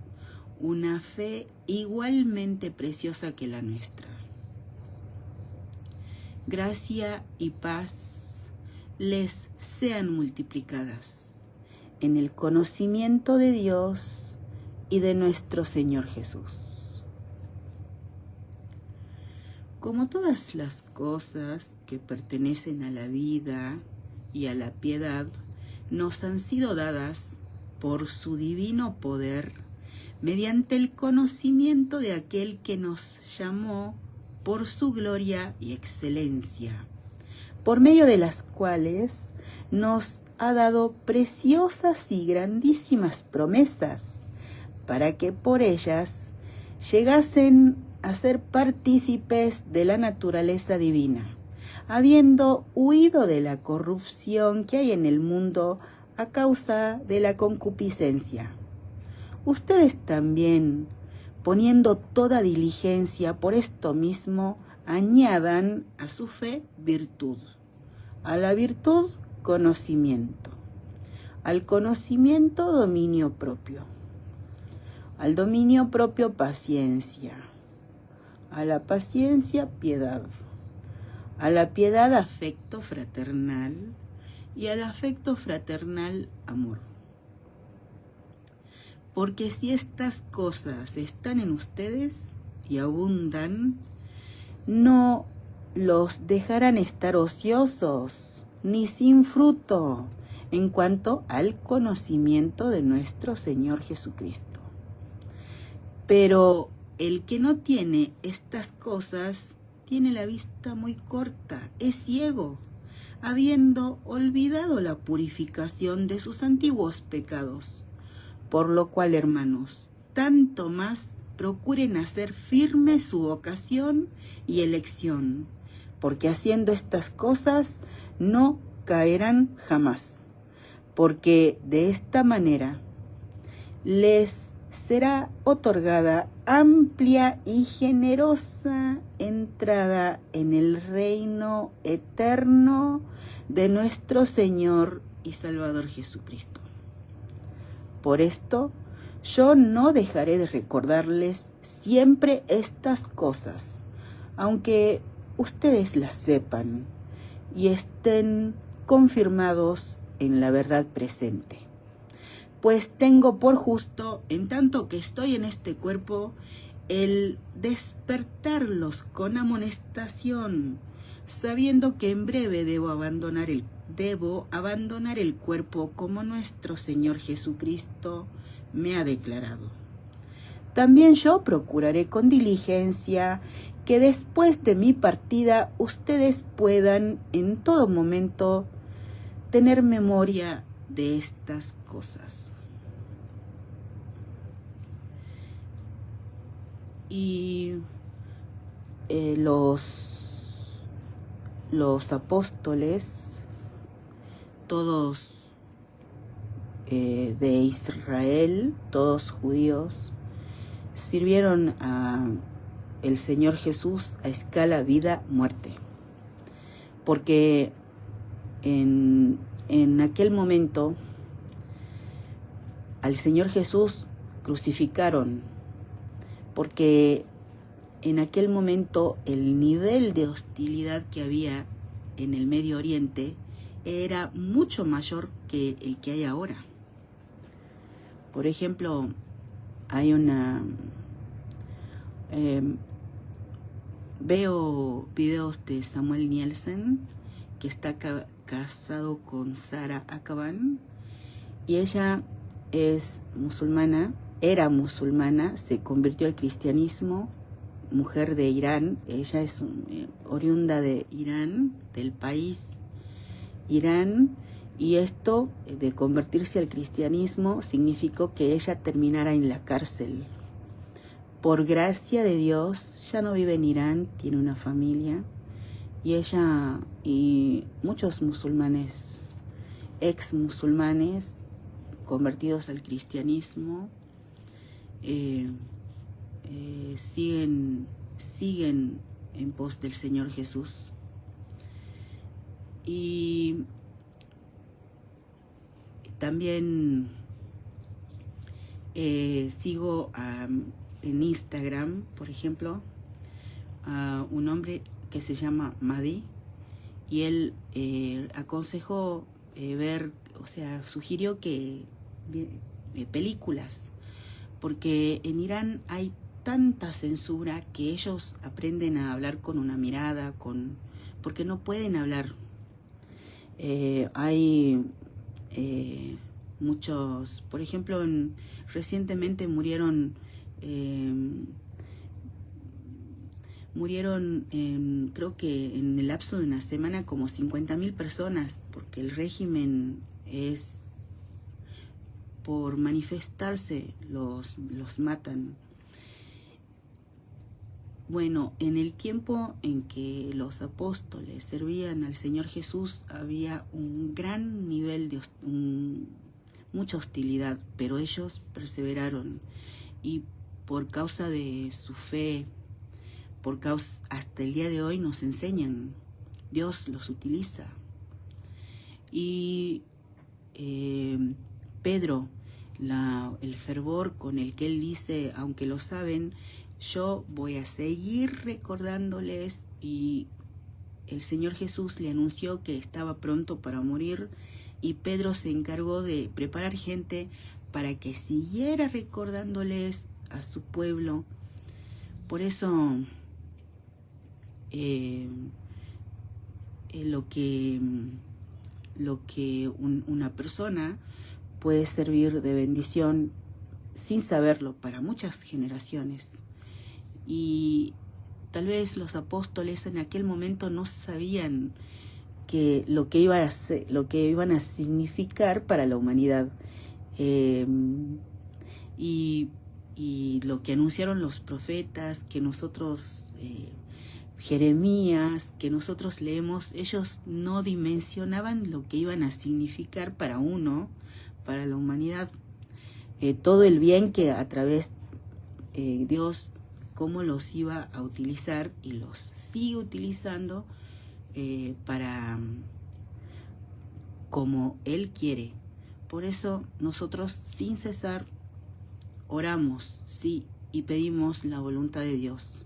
una fe igualmente preciosa que la nuestra. Gracia y paz les sean multiplicadas en el conocimiento de Dios y de nuestro Señor Jesús. Como todas las cosas que pertenecen a la vida y a la piedad nos han sido dadas por su divino poder, mediante el conocimiento de aquel que nos llamó por su gloria y excelencia, por medio de las cuales nos ha dado preciosas y grandísimas promesas, para que por ellas llegasen a ser partícipes de la naturaleza divina, habiendo huido de la corrupción que hay en el mundo a causa de la concupiscencia. Ustedes también, poniendo toda diligencia por esto mismo, añadan a su fe virtud, a la virtud conocimiento, al conocimiento dominio propio, al dominio propio paciencia, a la paciencia piedad, a la piedad afecto fraternal y al afecto fraternal amor. Porque si estas cosas están en ustedes y abundan, no los dejarán estar ociosos ni sin fruto en cuanto al conocimiento de nuestro Señor Jesucristo. Pero el que no tiene estas cosas tiene la vista muy corta, es ciego, habiendo olvidado la purificación de sus antiguos pecados. Por lo cual, hermanos, tanto más procuren hacer firme su vocación y elección, porque haciendo estas cosas no caerán jamás, porque de esta manera les será otorgada amplia y generosa entrada en el reino eterno de nuestro Señor y Salvador Jesucristo. Por esto, yo no dejaré de recordarles siempre estas cosas, aunque ustedes las sepan y estén confirmados en la verdad presente. Pues tengo por justo, en tanto que estoy en este cuerpo, el despertarlos con amonestación, sabiendo que en breve debo abandonar el cuerpo como nuestro Señor Jesucristo me ha declarado. También yo procuraré con diligencia que después de mi partida ustedes puedan en todo momento tener memoria de estas cosas. Y los apóstoles, todos de Israel, todos judíos, sirvieron a el Señor Jesús a escala vida-muerte, porque en aquel momento al Señor Jesús crucificaron, porque en aquel momento el nivel de hostilidad que había en el Medio Oriente era mucho mayor que el que hay ahora. Por ejemplo, hay veo videos de Samuel Nielsen, que está casado con Sara Akaban, y ella es musulmana, era musulmana, se convirtió al cristianismo, mujer de Irán. Ella es oriunda de Irán, del país Irán, y esto de convertirse al cristianismo significó que ella terminara en la cárcel. Por gracia de Dios, ya no vive en Irán, tiene una familia, y ella y muchos musulmanes, ex musulmanes, convertidos al cristianismo, siguen en pos del Señor Jesús. Y también sigo en Instagram, por ejemplo, a un hombre que se llama Mahdi, y él aconsejó sugirió que películas, porque en Irán hay tanta censura que ellos aprenden a hablar con una mirada, porque no pueden hablar. Hay muchos, por ejemplo, recientemente murieron creo que en el lapso de una semana como 50.000 personas, porque el régimen es, por manifestarse, los matan. Bueno, en el tiempo en que los apóstoles servían al Señor Jesús había un gran nivel de mucha hostilidad, pero ellos perseveraron, y por causa de su fe, hasta el día de hoy nos enseñan, Dios los utiliza. Y Pedro, el fervor con el que él dice, aunque lo saben, yo voy a seguir recordándoles, y el Señor Jesús le anunció que estaba pronto para morir, y Pedro se encargó de preparar gente para que siguiera recordándoles a su pueblo. Por eso lo que una persona puede servir de bendición sin saberlo para muchas generaciones. Y tal vez los apóstoles en aquel momento no sabían que lo que iban a significar para la humanidad. Y lo que anunciaron los profetas, que nosotros, Jeremías, que nosotros leemos, ellos no dimensionaban lo que iban a significar para para la humanidad. Todo el bien que a través Dios, cómo los iba a utilizar y los sigue utilizando para como Él quiere. Por eso nosotros sin cesar oramos, sí, y pedimos la voluntad de Dios.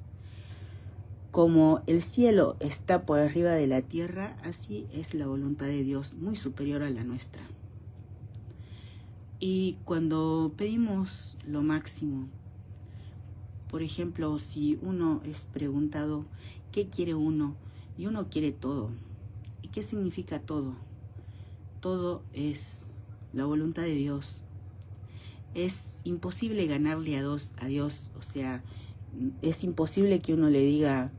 Como el cielo está por arriba de la tierra, así es la voluntad de Dios, muy superior a la nuestra. Y cuando pedimos lo máximo, por ejemplo, si uno es preguntado, ¿qué quiere uno? Y uno quiere todo. ¿Y qué significa todo? Todo es la voluntad de Dios. Es imposible ganarle a Dios, o sea, es imposible que uno le diga,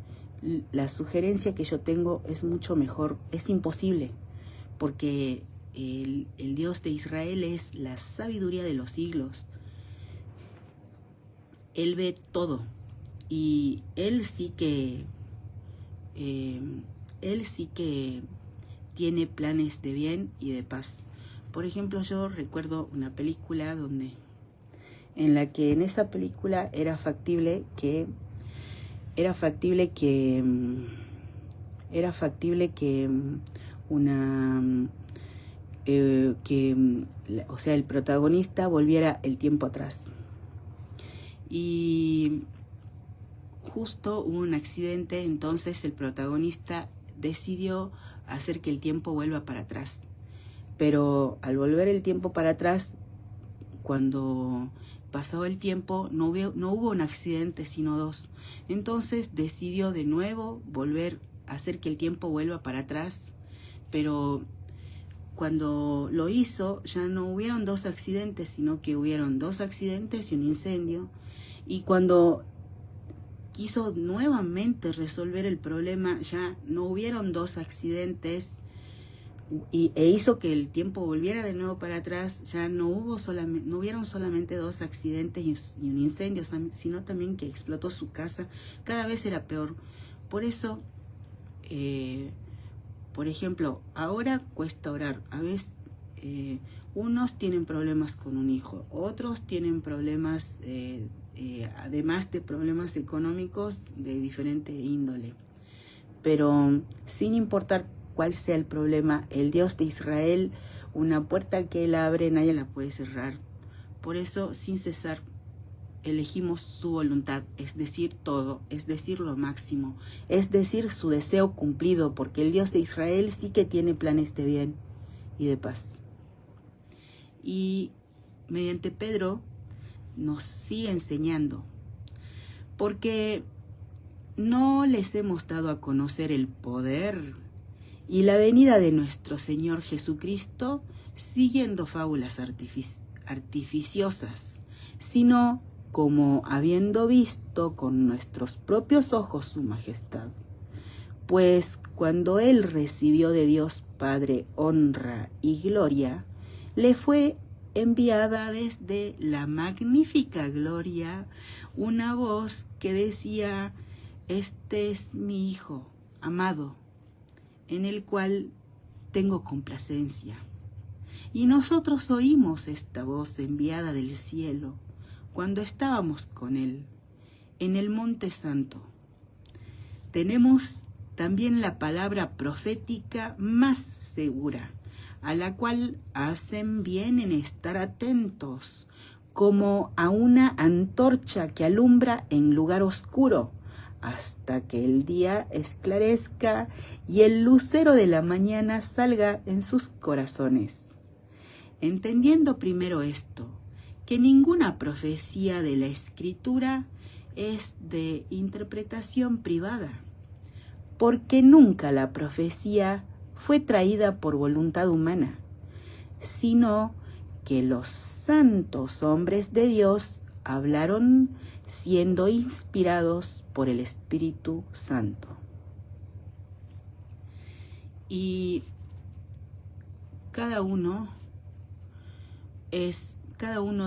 la sugerencia que yo tengo es mucho mejor. Es imposible, porque el Dios de Israel es la sabiduría de los siglos. Él ve todo y Él sí que tiene planes de bien y de paz. Por ejemplo, yo recuerdo una película en la que en esa película era factible que o sea, el protagonista volviera el tiempo atrás. Y justo hubo un accidente, entonces el protagonista decidió hacer que el tiempo vuelva para atrás. Pero al volver el tiempo para atrás, cuando pasó el tiempo, no hubo un accidente, sino dos. Entonces decidió de nuevo volver a hacer que el tiempo vuelva para atrás, pero cuando lo hizo ya no hubieron dos accidentes, sino que hubieron dos accidentes y un incendio. Y cuando quiso nuevamente resolver el problema, ya no hubieron dos accidentes e hizo que el tiempo volviera de nuevo para atrás. Ya no hubieron solamente dos accidentes y un incendio, sino también que explotó su casa. Cada vez era peor. Por eso, por ejemplo, ahora cuesta orar. A veces unos tienen problemas con un hijo, otros tienen problemas, además de problemas económicos de diferente índole. Pero sin importar cuál sea el problema, el Dios de Israel, una puerta que Él abre, nadie la puede cerrar. Por eso, sin cesar, elegimos su voluntad, es decir, todo, es decir, lo máximo, es decir, su deseo cumplido, porque el Dios de Israel sí que tiene planes de bien y de paz. Y mediante Pedro nos sigue enseñando, porque no les hemos dado a conocer el poder y la venida de nuestro Señor Jesucristo siguiendo fábulas artificiosas, sino como habiendo visto con nuestros propios ojos su majestad. Pues cuando Él recibió de Dios Padre honra y gloria, le fue enviada desde la magnífica gloria una voz que decía: este es mi Hijo amado, en el cual tengo complacencia. Y nosotros oímos esta voz enviada del cielo cuando estábamos con Él en el Monte Santo. Tenemos también la palabra profética más segura, a la cual hacen bien en estar atentos, como a una antorcha que alumbra en lugar oscuro, hasta que el día esclarezca y el lucero de la mañana salga en sus corazones. Entendiendo primero esto, que ninguna profecía de la Escritura es de interpretación privada, porque nunca la profecía fue traída por voluntad humana, sino que los santos hombres de Dios hablaron siendo inspirados por el Espíritu Santo. Y cada uno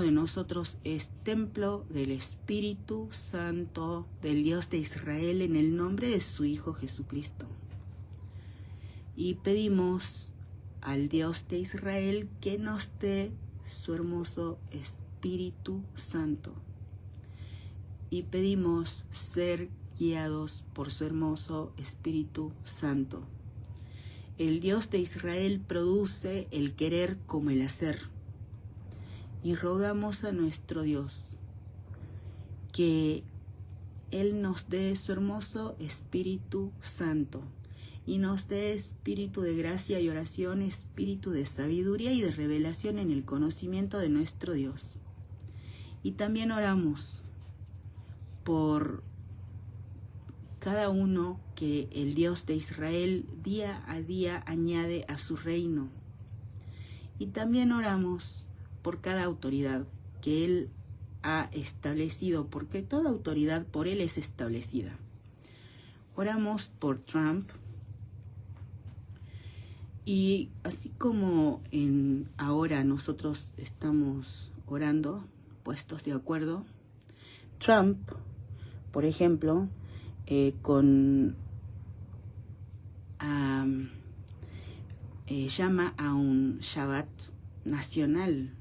de nosotros es templo del Espíritu Santo del Dios de Israel en el nombre de su Hijo Jesucristo. Y pedimos al Dios de Israel que nos dé su hermoso Espíritu Santo. Y pedimos ser guiados por su hermoso Espíritu Santo. El Dios de Israel produce el querer como el hacer. Y rogamos a nuestro Dios que Él nos dé su hermoso Espíritu Santo y nos dé espíritu de gracia y oración, espíritu de sabiduría y de revelación en el conocimiento de nuestro Dios. Y también oramos por cada uno que el Dios de Israel día a día añade a su reino. Y también oramos por cada autoridad que Él ha establecido, porque toda autoridad por Él es establecida. Oramos por Trump. Y así como ahora nosotros estamos orando, puestos de acuerdo, Trump, por ejemplo, llama a un Shabbat nacional,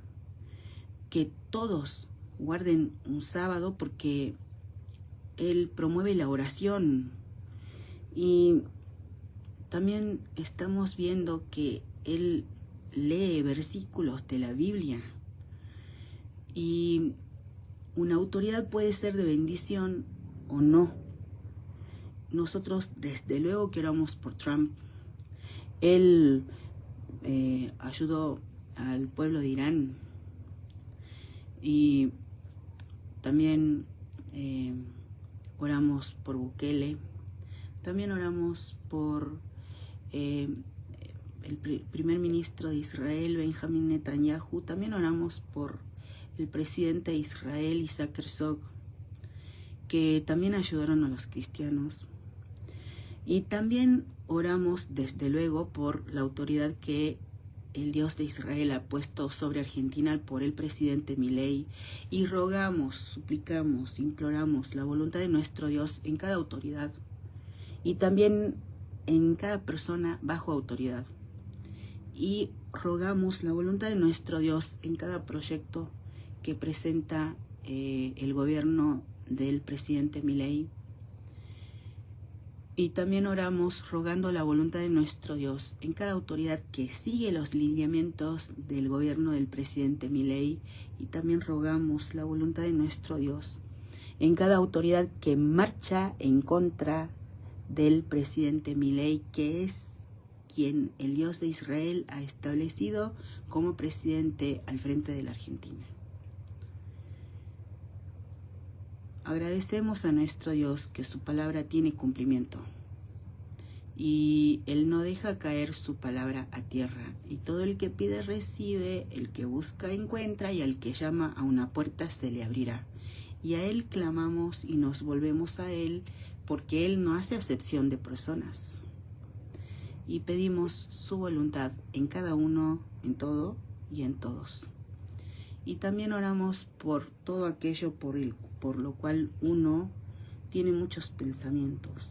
que todos guarden un sábado porque él promueve la oración. Y también estamos viendo que él lee versículos de la Biblia. Y una autoridad puede ser de bendición o no. Nosotros desde luego que oramos por Trump. Él ayudó al pueblo de Irán. Y también oramos por Bukele. También oramos por el primer ministro de Israel, Benjamín Netanyahu. También oramos por el presidente de Israel, Isaac Herzog, que también ayudaron a los cristianos. Y también oramos desde luego por la autoridad que el Dios de Israel ha puesto sobre Argentina por el presidente Milei, y rogamos, suplicamos, imploramos la voluntad de nuestro Dios en cada autoridad y también en cada persona bajo autoridad. Y rogamos la voluntad de nuestro Dios en cada proyecto que presenta el gobierno del presidente Milei. Y también oramos rogando la voluntad de nuestro Dios en cada autoridad que sigue los lineamientos del gobierno del presidente Milei. Y también rogamos la voluntad de nuestro Dios en cada autoridad que marcha en contra del presidente Milei, que es quien el Dios de Israel ha establecido como presidente al frente de la Argentina. Agradecemos a nuestro Dios que su palabra tiene cumplimiento y Él no deja caer su palabra a tierra. Y todo el que pide recibe, el que busca encuentra, y al que llama a una puerta se le abrirá. Y a Él clamamos y nos volvemos a Él, porque Él no hace acepción de personas. Y pedimos su voluntad en cada uno, en todo y en todos. Y también oramos por todo aquello por lo cual uno tiene muchos pensamientos.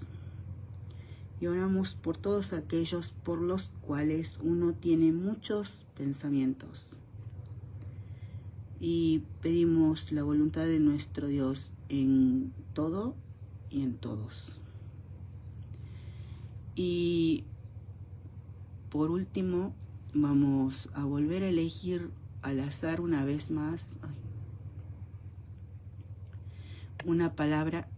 Y oramos por todos aquellos por los cuales uno tiene muchos pensamientos. Y pedimos la voluntad de nuestro Dios en todo y en todos. Y por último, vamos a volver a elegir al azar una vez más una palabra.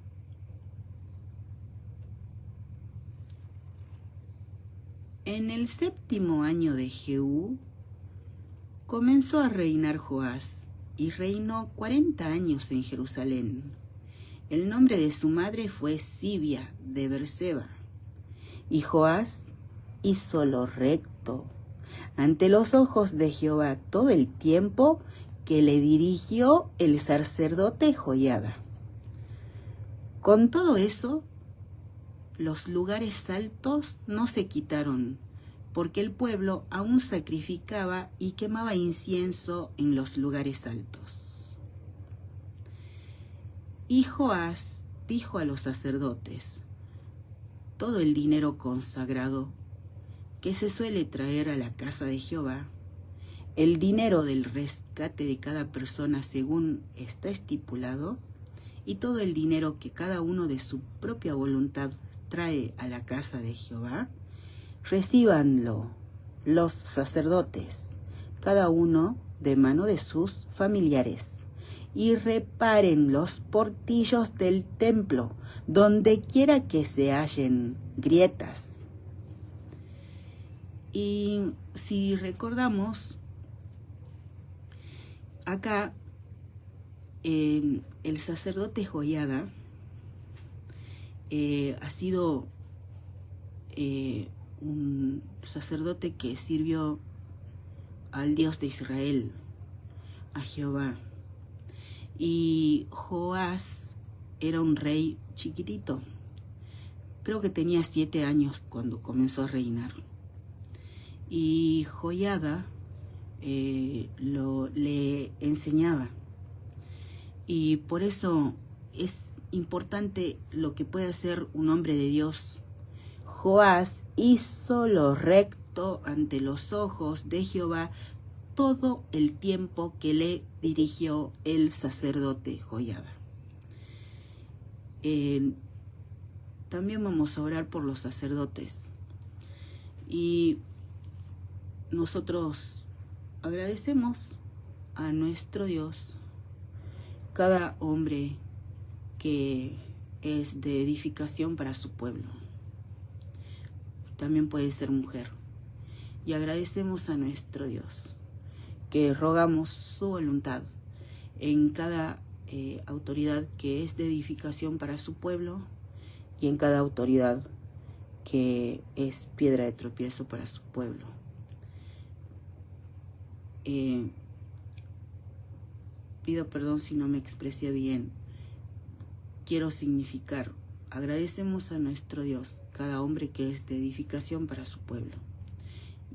En el 7º año de Jehú comenzó a reinar Joás y reinó 40 años en Jerusalén. El nombre de su madre fue Sibia de Berseba. Y Joás hizo lo recto ante los ojos de Jehová todo el tiempo que le dirigió el sacerdote Joiada. Con todo eso, los lugares altos no se quitaron, porque el pueblo aún sacrificaba y quemaba incienso en los lugares altos. Y Joás dijo a los sacerdotes: todo el dinero consagrado que se suele traer a la casa de Jehová, el dinero del rescate de cada persona según está estipulado, y todo el dinero que cada uno de su propia voluntad trae a la casa de Jehová, recíbanlo los sacerdotes, cada uno de mano de sus familiares, y reparen los portillos del templo, donde quiera que se hallen grietas. Y si recordamos, acá el sacerdote Joiada ha sido un sacerdote que sirvió al Dios de Israel, a Jehová. Y Joás era un rey chiquitito. Creo que tenía 7 años cuando comenzó a reinar. Y Joiada le enseñaba. Y por eso es importante lo que puede hacer un hombre de Dios. Joás hizo lo recto ante los ojos de Jehová todo el tiempo que le dirigió el sacerdote Joiada. También vamos a orar por los sacerdotes. Y nosotros agradecemos a nuestro Dios cada hombre que es de edificación para su pueblo. También puede ser mujer. Y agradecemos a nuestro Dios, que rogamos su voluntad en cada autoridad que es de edificación para su pueblo y en cada autoridad que es piedra de tropiezo para su pueblo. Pido perdón si no me expresé bien. Quiero significar: agradecemos a nuestro Dios cada hombre que es de edificación para su pueblo.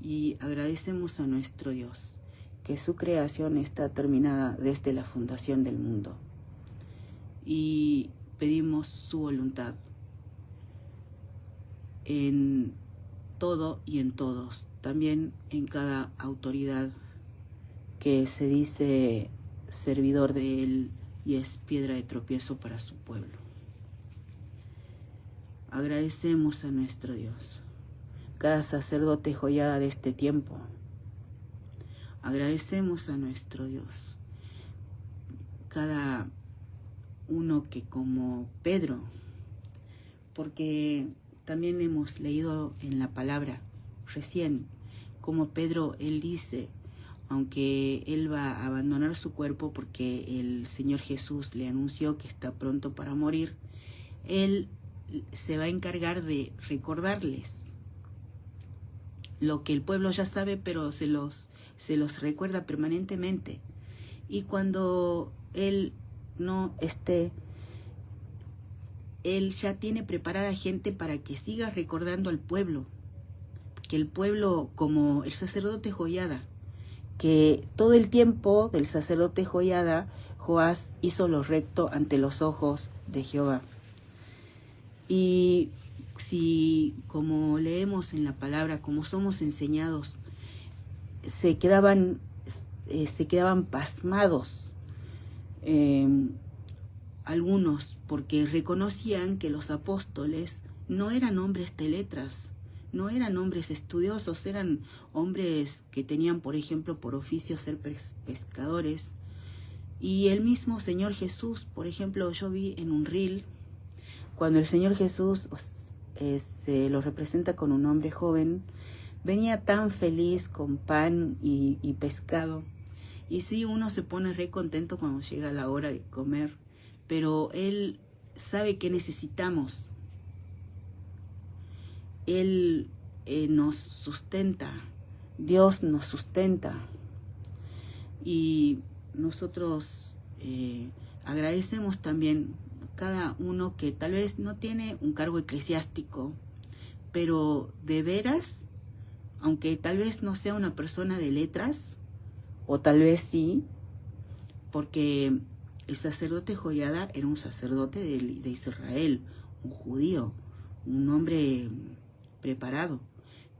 Y agradecemos a nuestro Dios que su creación está terminada desde la fundación del mundo. Y pedimos su voluntad en todo y en todos, también en cada autoridad que se dice servidor de él y es piedra de tropiezo para su pueblo. Agradecemos a nuestro Dios, cada sacerdote Joiada de este tiempo. Agradecemos a nuestro Dios, cada uno que como Pedro, porque también hemos leído en la palabra recién, como Pedro, él dice, aunque él va a abandonar su cuerpo porque el Señor Jesús le anunció que está pronto para morir, él se va a encargar de recordarles lo que el pueblo ya sabe, pero se los recuerda permanentemente. Y cuando él no esté, él ya tiene preparada gente para que siga recordando al pueblo, que el pueblo, como el sacerdote Joiada, que todo el tiempo del sacerdote Joiada, Joás hizo lo recto ante los ojos de Jehová. Y si, como leemos en la palabra, como somos enseñados, se quedaban pasmados algunos, porque reconocían que los apóstoles no eran hombres de letras, no eran hombres estudiosos, eran hombres que tenían, por ejemplo, por oficio ser pescadores. Y el mismo Señor Jesús, por ejemplo, yo vi en un reel, cuando el Señor Jesús se lo representa con un hombre joven, venía tan feliz con pan y pescado. Y sí, uno se pone re contento cuando llega la hora de comer, pero Él sabe que necesitamos. Él nos sustenta, Dios nos sustenta. Y nosotros agradecemos también cada uno que tal vez no tiene un cargo eclesiástico, pero de veras, aunque tal vez no sea una persona de letras, o tal vez sí, porque el sacerdote Joiada era un sacerdote de Israel, un judío, un hombre preparado,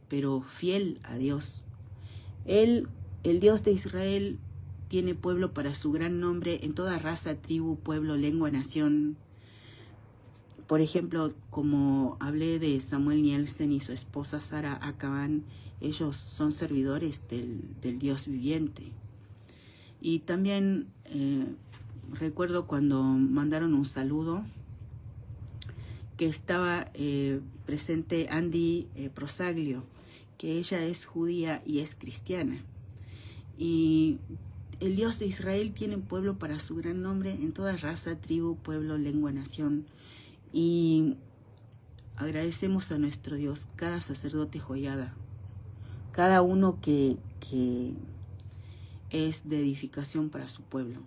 pero fiel a Dios. Él, el Dios de Israel, tiene pueblo para su gran nombre en toda raza, tribu, pueblo, lengua, nación. Por ejemplo, como hablé de Samuel Nielsen y su esposa Sara Acaban, ellos son servidores del Dios viviente. Y también recuerdo cuando mandaron un saludo que estaba presente Andy Prosaglio, que ella es judía y es cristiana. Y el Dios de Israel tiene pueblo para su gran nombre en toda raza, tribu, pueblo, lengua, nación. Y agradecemos a nuestro Dios, cada sacerdote Joiada, cada uno que es de edificación para su pueblo.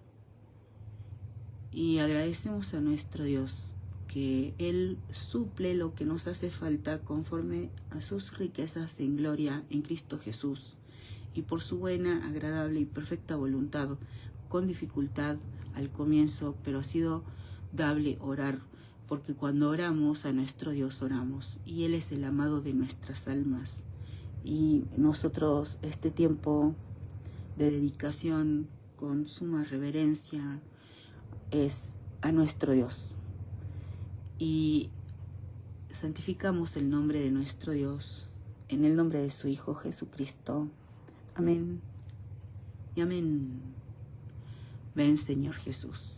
Y agradecemos a nuestro Dios que Él suple lo que nos hace falta conforme a sus riquezas en gloria en Cristo Jesús, y por su buena, agradable y perfecta voluntad, con dificultad al comienzo, pero ha sido dable orar, porque cuando oramos a nuestro Dios oramos, y Él es el amado de nuestras almas. Y nosotros este tiempo de dedicación con suma reverencia es a nuestro Dios. Y santificamos el nombre de nuestro Dios en el nombre de su Hijo Jesucristo. Amén y amén. Ven, Señor Jesús.